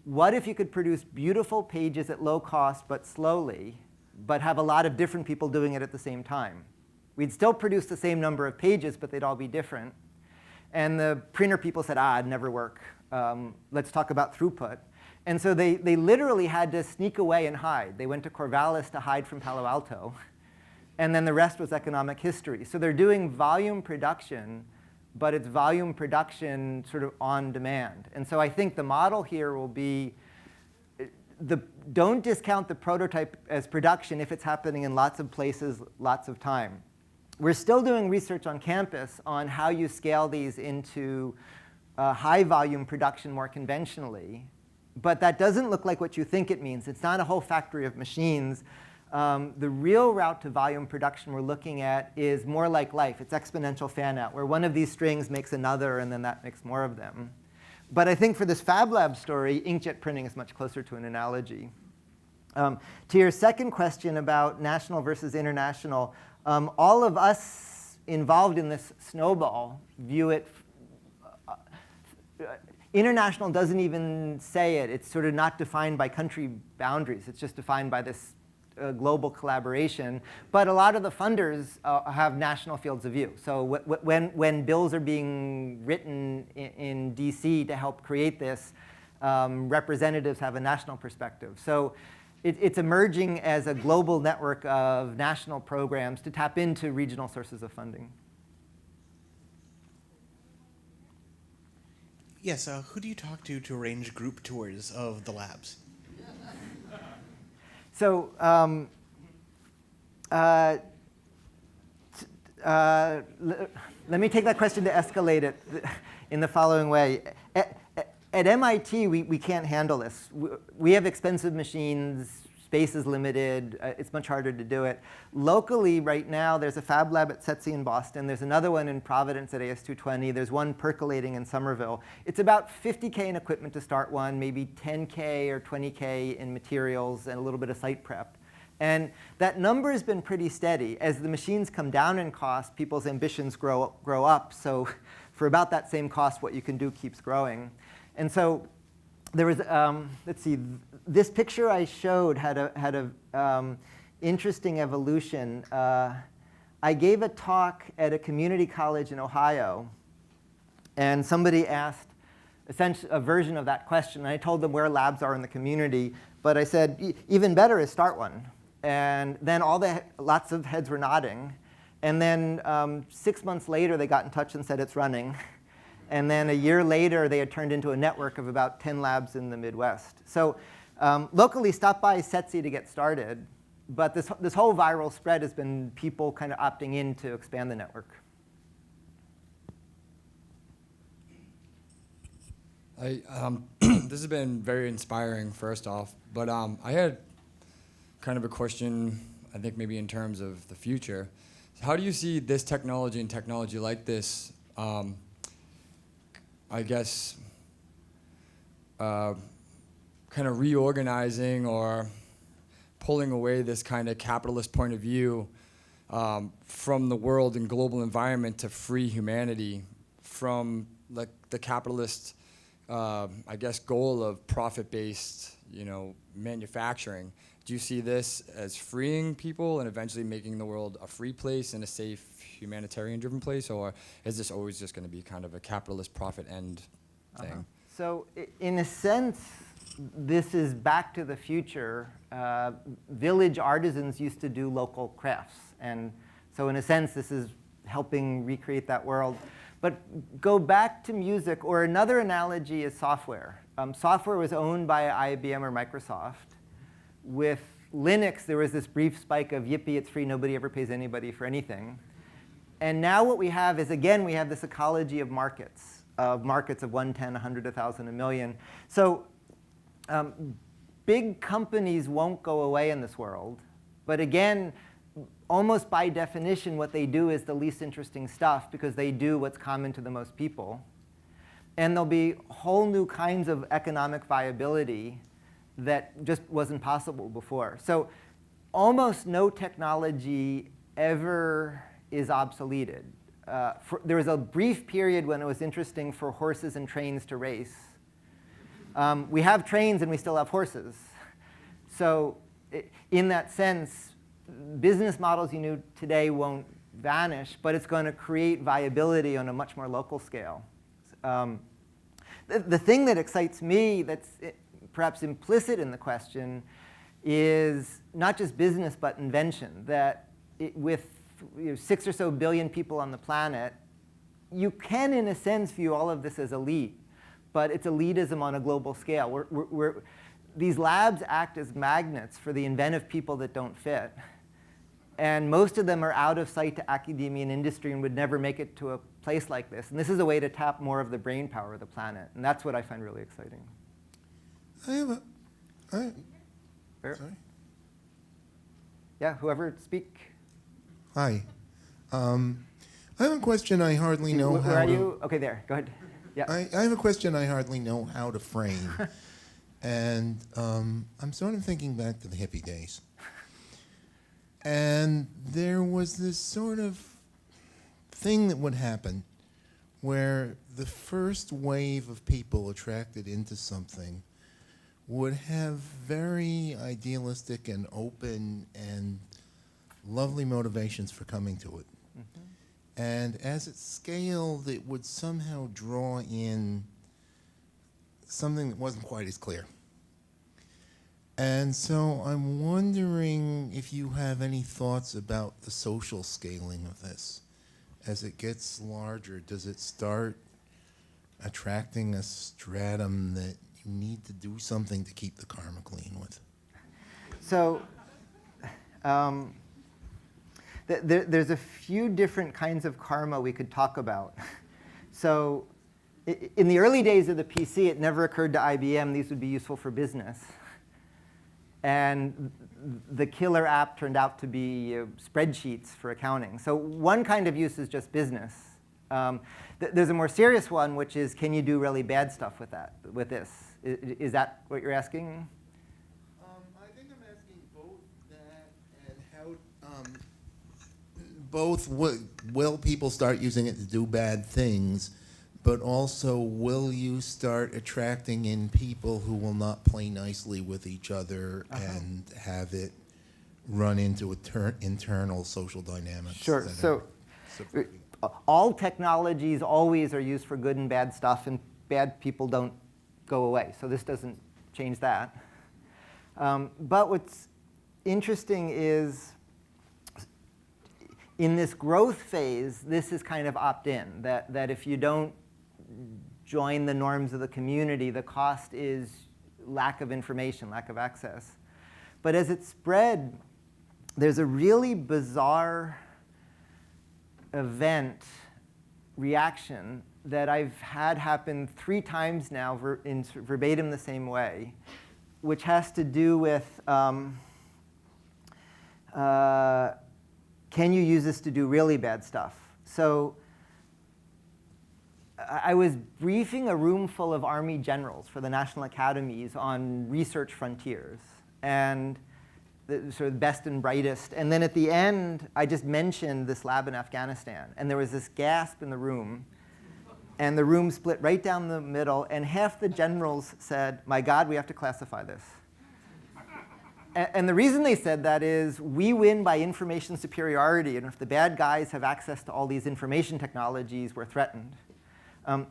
what if you could produce beautiful pages at low cost but slowly, but have a lot of different people doing it at the same time? We'd still produce the same number of pages, but they'd all be different. And the printer people said, it'd never work. Let's talk about throughput. And so they literally had to sneak away and hide. They went to Corvallis to hide from Palo Alto. And then the rest was economic history. So they're doing volume production, but it's volume production sort of on demand. And so I think the model here will be, don't discount the prototype as production if it's happening in lots of places, lots of time. We're still doing research on campus on how you scale these into high volume production more conventionally. But that doesn't look like what you think it means. It's not a whole factory of machines. The real route to volume production we're looking at is more like life. It's exponential fan out, where one of these strings makes another, and then that makes more of them. But I think for this Fab Lab story, inkjet printing is much closer to an analogy. To your second question about national versus international, all of us involved in this snowball view it. International doesn't even say it. It's sort of not defined by country boundaries. It's just defined by this global collaboration. But a lot of the funders have national fields of view. So when bills are being written in DC to help create this, representatives have a national perspective. So it's emerging as a global network of national programs to tap into regional sources of funding.
Yes, who do you talk to arrange group tours of the labs?
So let me take that question to escalate it in the following way. At MIT, we can't handle this. We have expensive machines. Space is limited. It's much harder to do it. Locally, right now, there's a Fab Lab at SETC in Boston. There's another one in Providence at AS220. There's one percolating in Somerville. It's about $50K in equipment to start one, maybe $10K or $20K in materials, and a little bit of site prep. And that number has been pretty steady. As the machines come down in cost, people's ambitions grow up. So for about that same cost, what you can do keeps growing. And so there was, let's see, this picture I showed had a interesting evolution. I gave a talk at a community college in Ohio, and somebody asked essentially a version of that question. And I told them where labs are in the community, but I said, even better is start one. And then lots of heads were nodding. And then 6 months later, they got in touch and said it's running. And then a year later, they had turned into a network of about 10 labs in the Midwest. So locally, stop by SETC to get started. But this whole viral spread has been people kind of opting in to expand the network.
This has been very inspiring, first off. But I had kind of a question, I think maybe in terms of the future. How do you see this technology and technology like this, I guess, kind of reorganizing or pulling away this kind of capitalist point of view from the world and global environment to free humanity from like the capitalist, I guess, goal of profit-based, manufacturing? Do you see this as freeing people and eventually making the world a free place and a safe, humanitarian-driven place, or is this always just going to be kind of a capitalist profit end thing?
So in a sense, this is back to the future. Village artisans used to do local crafts. And so in a sense, this is helping recreate that world. But go back to music, or another analogy is software. Software was owned by IBM or Microsoft. With Linux, there was this brief spike of, yippee, it's free, nobody ever pays anybody for anything. And now what we have is, again, we have this ecology of markets of 1, 10, 100, 1,000, 1 million. So big companies won't go away in this world. But again, almost by definition, what they do is the least interesting stuff because they do what's common to the most people. And there'll be whole new kinds of economic viability that just wasn't possible before. So almost no technology ever is obsoleted. There was a brief period when it was interesting for horses and trains to race. We have trains and we still have horses. So in that sense, business models you knew today won't vanish, but it's going to create viability on a much more local scale. The thing that excites me that's perhaps implicit in the question is not just business, but invention. That with 6 or so billion people on the planet, you can, in a sense, view all of this as elite. But it's elitism on a global scale. These labs act as magnets for the inventive people that don't fit. And most of them are out of sight to academia and industry and would never make it to a place like this. And this is a way to tap more of the brain power of the planet. And that's what I find really exciting.
Sorry?
Yeah, whoever speak.
Hi. I have a question I hardly know how to...
Where are you? OK, there. Go ahead. Yeah.
I have a question I hardly know how to frame. And I'm sort of thinking back to the hippie days. And there was this sort of thing that would happen where the first wave of people attracted into something would have very idealistic and open and lovely motivations for coming to it. Mm-hmm. And as it scaled, it would somehow draw in something that wasn't quite as clear. And so I'm wondering if you have any thoughts about the social scaling of this. As it gets larger, does it start attracting a stratum that you need to do something to keep the karma clean with?
So there's a few different kinds of karma we could talk about. So in the early days of the PC, it never occurred to IBM these would be useful for business. And the killer app turned out to be spreadsheets for accounting. So one kind of use is just business. There's a more serious one, which is, can you do really bad stuff with this? Is that what you're asking?
I think I'm asking both that and how, both will people start using it to do bad things, but also will you start attracting in people who will not play nicely with each other and have it run into internal social dynamics?
Sure. So all technologies always are used for good and bad stuff, and bad people don't go away. So this doesn't change that. But what's interesting is in this growth phase, this is kind of opt-in, that if you don't join the norms of the community, the cost is lack of information, lack of access. But as it spread, there's a really bizarre event reaction that I've had happen 3 times now in verbatim the same way, which has to do with can you use this to do really bad stuff? So I was briefing a room full of Army generals for the national academies on research frontiers, and the sort of best and brightest. And then at the end, I just mentioned this lab in Afghanistan. And there was this gasp in the room. And the room split right down the middle. And half the generals said, my God, we have to classify this. And the reason they said that is we win by information superiority. And if the bad guys have access to all these information technologies, we're threatened.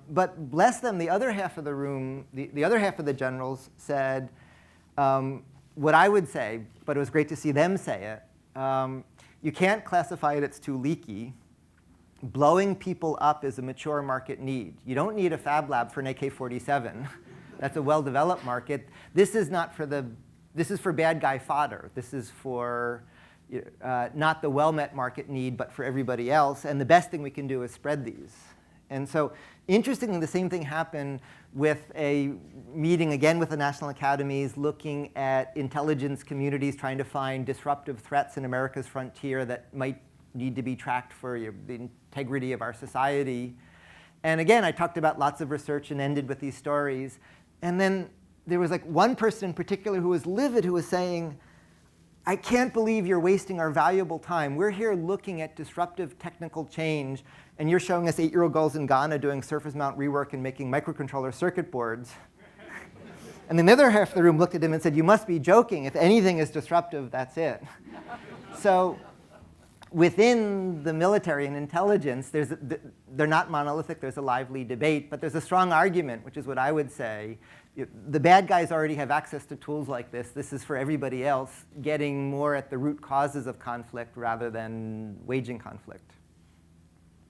But bless them, the other half of the room, the other half of the generals said, what I would say, but it was great to see them say it, you can't classify it, it's too leaky. Blowing people up is a mature market need. You don't need a Fab Lab for an AK-47. That's a well-developed market. This is not for this is for bad guy fodder. This is for not the well-met market need, but for everybody else. And the best thing we can do is spread these. And so interestingly, the same thing happened with a meeting, again, with the national academies, looking at intelligence communities trying to find disruptive threats in America's frontier that might need to be tracked for the integrity of our society. And again, I talked about lots of research and ended with these stories. And then there was like one person in particular who was livid, who was saying, I can't believe you're wasting our valuable time. We're here looking at disruptive technical change, and you're showing us 8-year-old girls in Ghana doing surface mount rework and making microcontroller circuit boards. And then the other half of the room looked at him and said, you must be joking. If anything is disruptive, that's it. So within the military and intelligence, they're not monolithic. There's a lively debate. But there's a strong argument, which is what I would say. The bad guys already have access to tools like this. This is for everybody else, getting more at the root causes of conflict rather than waging conflict.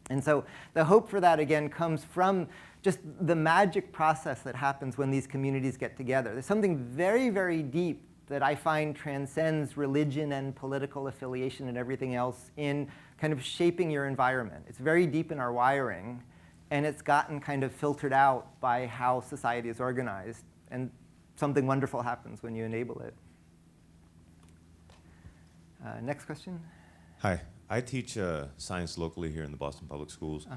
And so the hope for that, again, comes from just the magic process that happens when these communities get together. There's something very, very deep that I find transcends religion and political affiliation and everything else in kind of shaping your environment. It's very deep in our wiring, and it's gotten kind of filtered out by how society is organized. And something wonderful happens when you enable it. Next question.
Hi. I teach science locally here in the Boston Public Schools.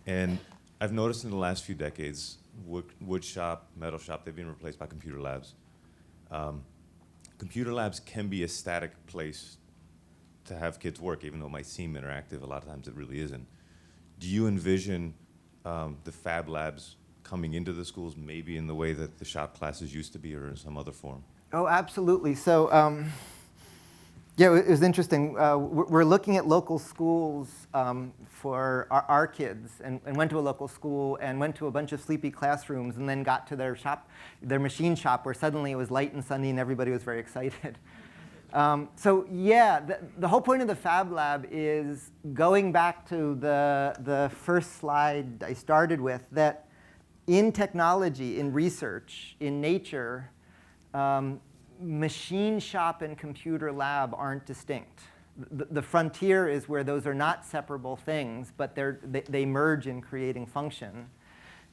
And I've noticed in the last few decades, wood shop, metal shop, they've been replaced by computer labs. Computer labs can be a static place to have kids work, even though it might seem interactive. A lot of times it really isn't. Do you envision the Fab Labs coming into the schools, maybe in the way that the shop classes used to be, or in some other form?
Oh, absolutely. So yeah, it was interesting. We're looking at local schools for our kids, and went to a local school and went to a bunch of sleepy classrooms, and then got to their shop, their machine shop, where suddenly it was light and sunny and everybody was very excited. So yeah, the whole point of the Fab Lab is going back to the first slide I started with, that in technology, in research, in nature, machine shop and computer lab aren't distinct. The frontier is where those are not separable things, but they merge in creating function.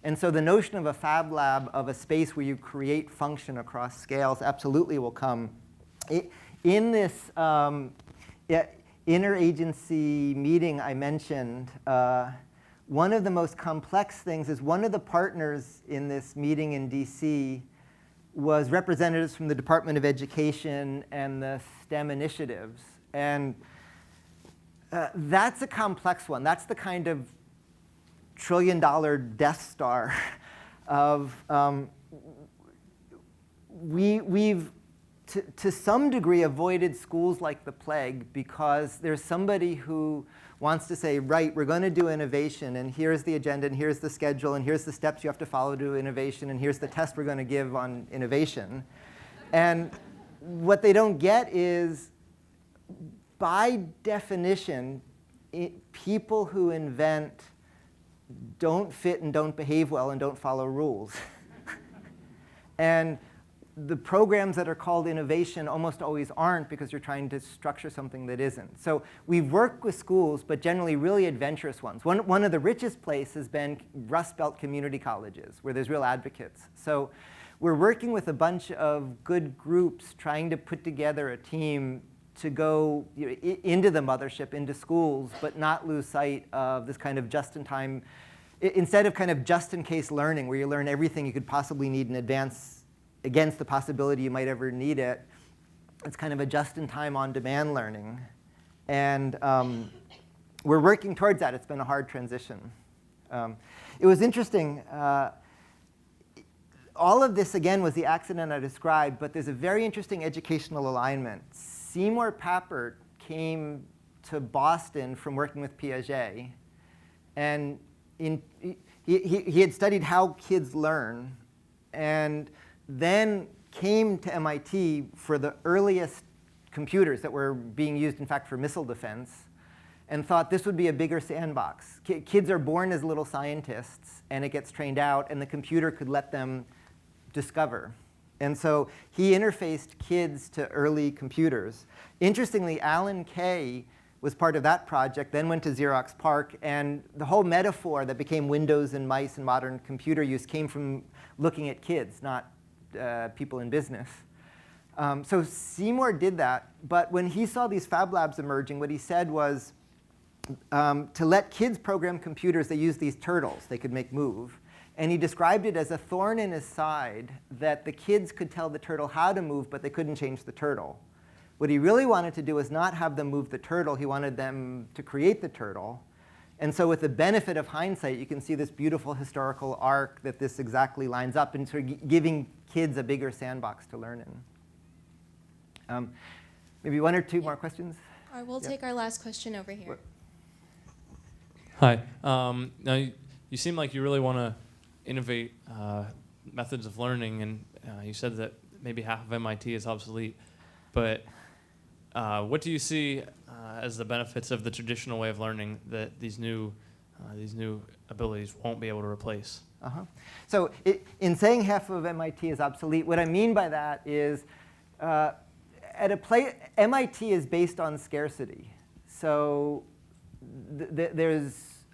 And so the notion of a Fab Lab, of a space where you create function across scales, absolutely will come. In this interagency meeting I mentioned, one of the most complex things is one of the partners in this meeting in DC was representatives from the Department of Education and the STEM initiatives. And that's a complex one. That's the kind of trillion-dollar Death Star of we've to some degree avoided schools like the plague, because there's somebody who wants to say, right, we're going to do innovation, and here's the agenda, and here's the schedule, and here's the steps you have to follow to do innovation, and here's the test we're going to give on innovation. And what they don't get is, by definition, people who invent don't fit and don't behave well and don't follow rules. And the programs that are called innovation almost always aren't, because you're trying to structure something that isn't. So we've worked with schools, but generally really adventurous ones. One of the richest places has been Rust Belt community colleges, where there's real advocates. So we're working with a bunch of good groups trying to put together a team to go into the mothership, into schools, but not lose sight of this kind of just-in-time, instead of kind of just-in-case learning, where you learn everything you could possibly need in advance against the possibility you might ever need it. It's kind of a just-in-time, on-demand learning. And we're working towards that. It's been a hard transition. It was interesting. All of this, again, was the accident I described, but there's a very interesting educational alignment. Seymour Papert came to Boston from working with Piaget, and he had studied how kids learn, and then came to MIT for the earliest computers that were being used, in fact, for missile defense, and thought this would be a bigger sandbox. Kids are born as little scientists, and it gets trained out, and the computer could let them discover. And so he interfaced kids to early computers. Interestingly, Alan Kay was part of that project, then went to Xerox PARC, and the whole metaphor that became Windows and mice and modern computer use came from looking at kids, not people in business. So Seymour did that, but when he saw these Fab Labs emerging, what he said was, to let kids program computers, they used these turtles they could make move. And he described it as a thorn in his side that the kids could tell the turtle how to move, but they couldn't change the turtle. What he really wanted to do was not have them move the turtle. He wanted them to create the turtle. And so with the benefit of hindsight, you can see this beautiful historical arc that this exactly lines up and sort of giving kids a bigger sandbox to learn in. Maybe one or two more questions?
All right, we'll take our last question over here.
Hi. Now, you seem like you really want to innovate methods of learning, and you said that maybe half of MIT is obsolete. But what do you see as the benefits of the traditional way of learning that these new abilities won't be able to replace?
So in saying half of MIT is obsolete, what I mean by that is MIT is based on scarcity. So there's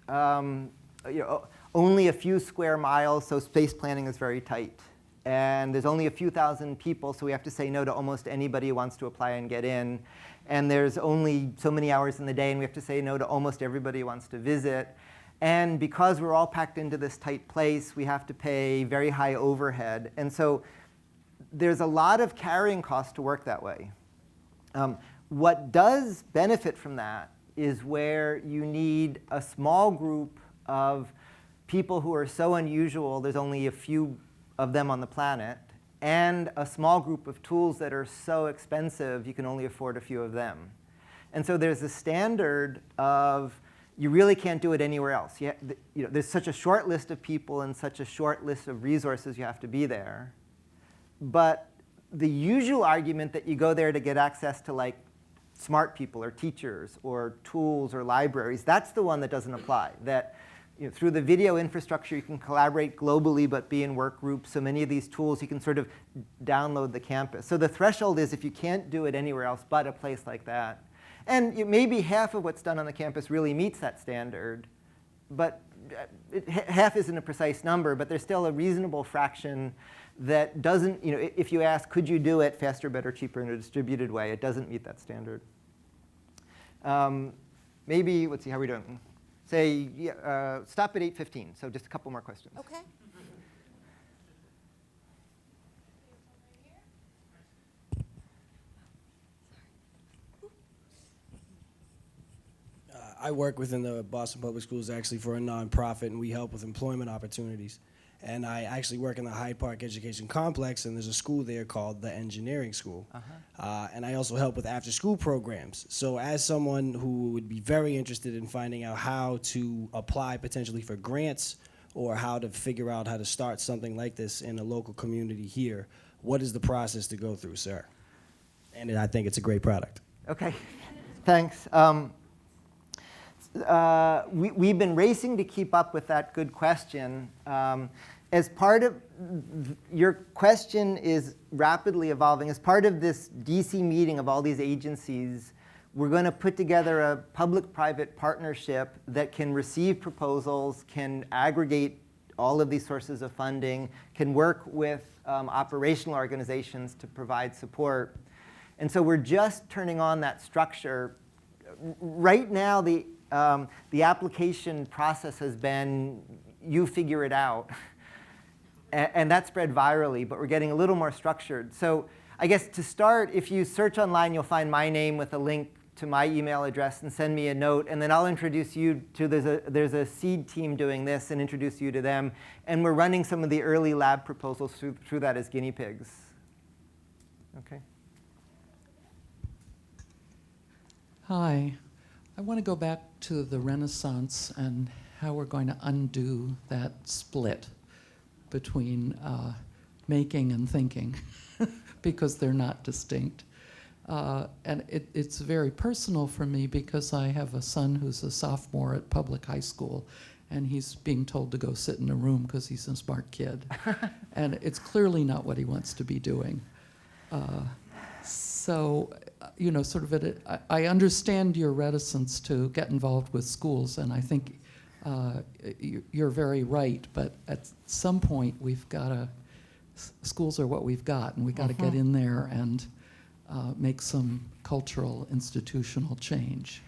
only a few square miles, so space planning is very tight. And there's only a few thousand people, so we have to say no to almost anybody who wants to apply and get in. And there's only so many hours in the day, and we have to say no to almost everybody who wants to visit. And because we're all packed into this tight place, we have to pay very high overhead. And so there's a lot of carrying costs to work that way. What does benefit from that is where you need a small group of people who are so unusual, there's only a few of them on the planet, and a small group of tools that are so expensive you can only afford a few of them. And so there's a standard of you really can't do it anywhere else. There's such a short list of people and such a short list of resources you have to be there. But the usual argument that you go there to get access to like smart people or teachers or tools or libraries, that's the one that doesn't apply. That through the video infrastructure, you can collaborate globally but be in work groups. So many of these tools, you can sort of download the campus. So the threshold is if you can't do it anywhere else but a place like that. And maybe half of what's done on the campus really meets that standard. But half isn't a precise number, but there's still a reasonable fraction that doesn't, if you ask, could you do it faster, better, cheaper in a distributed way, it doesn't meet that standard. Maybe, let's see, how are we doing? Say, stop at 8:15, so just a couple more questions.
Okay.
I work within the Boston Public Schools actually for a nonprofit, and we help with employment opportunities. And I actually work in the Hyde Park Education Complex, and there's a school there called the Engineering School. And I also help with after-school programs. So as someone who would be very interested in finding out how to apply potentially for grants or how to figure out how to start something like this in a local community here, what is the process to go through, sir? And I think it's a great product.
OK, thanks. We've been racing to keep up with that good question. As part of your question is rapidly evolving. As part of this DC meeting of all these agencies, we're going to put together a public-private partnership that can receive proposals, can aggregate all of these sources of funding, can work with operational organizations to provide support. And so we're just turning on that structure. Right now, the application process has been, you figure it out. And that spread virally, but we're getting a little more structured. So I guess to start, if you search online, you'll find my name with a link to my email address and send me a note. And then I'll introduce you to, there's a seed team doing this and introduce you to them. And we're running some of the early lab proposals through that as guinea pigs. OK.
Hi. I want to go back to the Renaissance and how we're going to undo that split between making and thinking, because they're not distinct. And it's very personal for me because I have a son who's a sophomore at public high school, and he's being told to go sit in a room because he's a smart kid. And it's clearly not what he wants to be doing. So, you know, sort of I understand your reticence to get involved with schools, and I think you're very right, but at some point we've got to, schools are what we've got, and we've got to get in there and make some cultural, institutional change.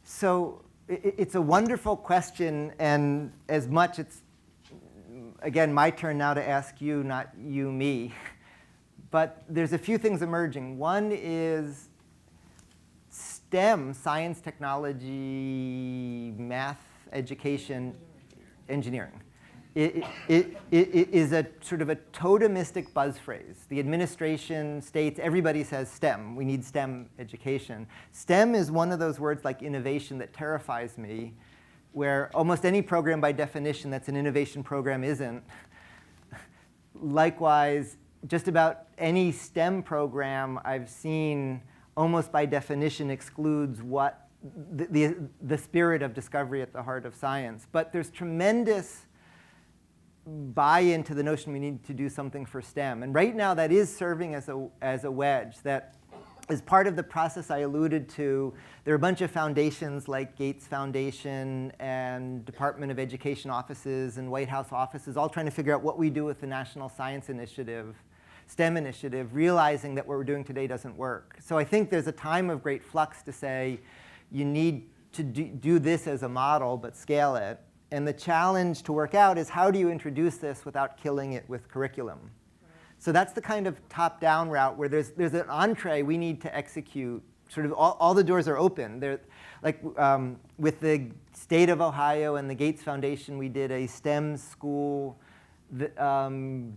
So it's a wonderful question, and as much it's, again, my turn now to ask you, not you me. But there's a few things emerging. One is STEM, science, technology, math, education, engineering. It is a sort of a totemistic buzz phrase. The administration states, everybody says STEM. We need STEM education. STEM is one of those words like innovation that terrifies me, where almost any program by definition that's an innovation program isn't. Likewise, just about any STEM program I've seen almost by definition excludes what the spirit of discovery at the heart of science. But there's tremendous buy-in to the notion we need to do something for STEM. And right now that is serving as a wedge that is part of the process I alluded to. There are a bunch of foundations like Gates Foundation and Department of Education offices and White House offices all trying to figure out what we do with the National Science Initiative, STEM initiative, realizing that what we're doing today doesn't work. So I think there's a time of great flux to say you need to do this as a model, but scale it. And the challenge to work out is how do you introduce this without killing it with curriculum? So that's the kind of top-down route where there's an entree we need to execute. Sort of all the doors are open. Like with the state of Ohio and the Gates Foundation, we did a STEM school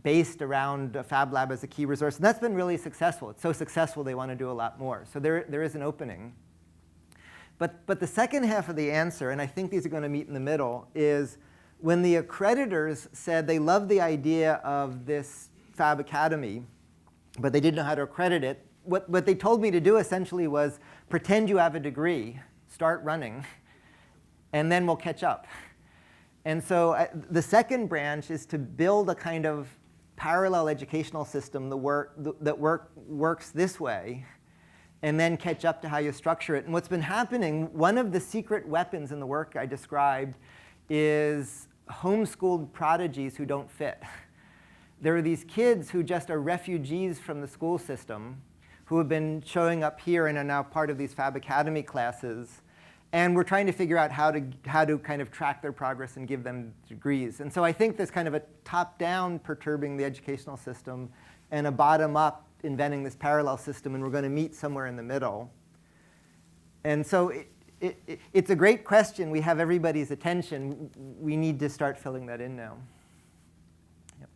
based around a Fab Lab as a key resource. And that's been really successful. It's so successful they want to do a lot more. So there is an opening. But the second half of the answer, and I think these are going to meet in the middle, is when the accreditors said they loved the idea of this Fab Academy, but they didn't know how to accredit it, what they told me to do essentially was pretend you have a degree, start running, and then we'll catch up. And so the second branch is to build a kind of parallel educational system that works this way, and then catch up to how you structure it. And what's been happening, one of the secret weapons in the work I described is homeschooled prodigies who don't fit. There are these kids who just are refugees from the school system who have been showing up here and are now part of these Fab Academy classes. And we're trying to figure out how to kind of track their progress and give them degrees. And so I think there's kind of a top-down perturbing the educational system and a bottom-up inventing this parallel system, and we're going to meet somewhere in the middle. And so it's a great question. We have everybody's attention. We need to start filling that in now. Yep.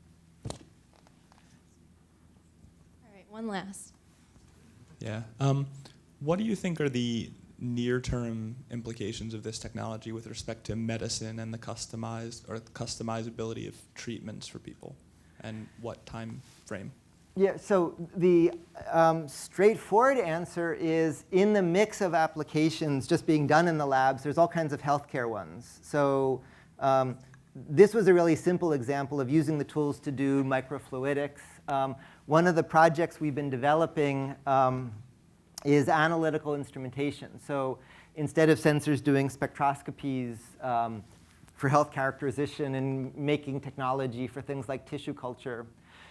All right, one last.
Yeah. What do you think are the near-term implications of this technology with respect to medicine and the customizability of treatments for people, and what time frame?
Yeah, so the straightforward answer is in the mix of applications just being done in the labs, there's all kinds of healthcare ones. So this was a really simple example of using the tools to do microfluidics. One of the projects we've been developing is analytical instrumentation. So instead of sensors doing spectroscopies for health characterization and making technology for things like tissue culture.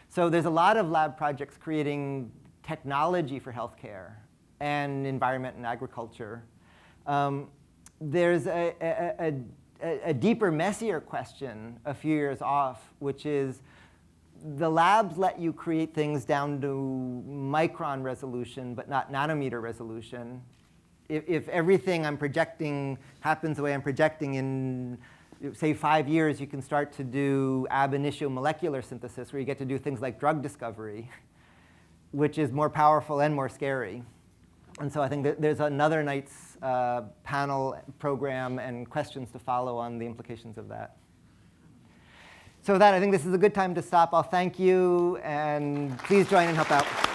So there's a lot of lab projects creating technology for healthcare and environment and agriculture. There's a deeper, messier question a few years off, which is the labs let you create things down to micron resolution, but not nanometer resolution. If everything I'm projecting happens the way I'm projecting in, say, 5 years, you can start to do ab initio molecular synthesis, where you get to do things like drug discovery, which is more powerful and more scary. And so I think that there's another night's panel program and questions to follow on the implications of that. So with that, I think this is a good time to stop. I'll thank you, and please join and help out.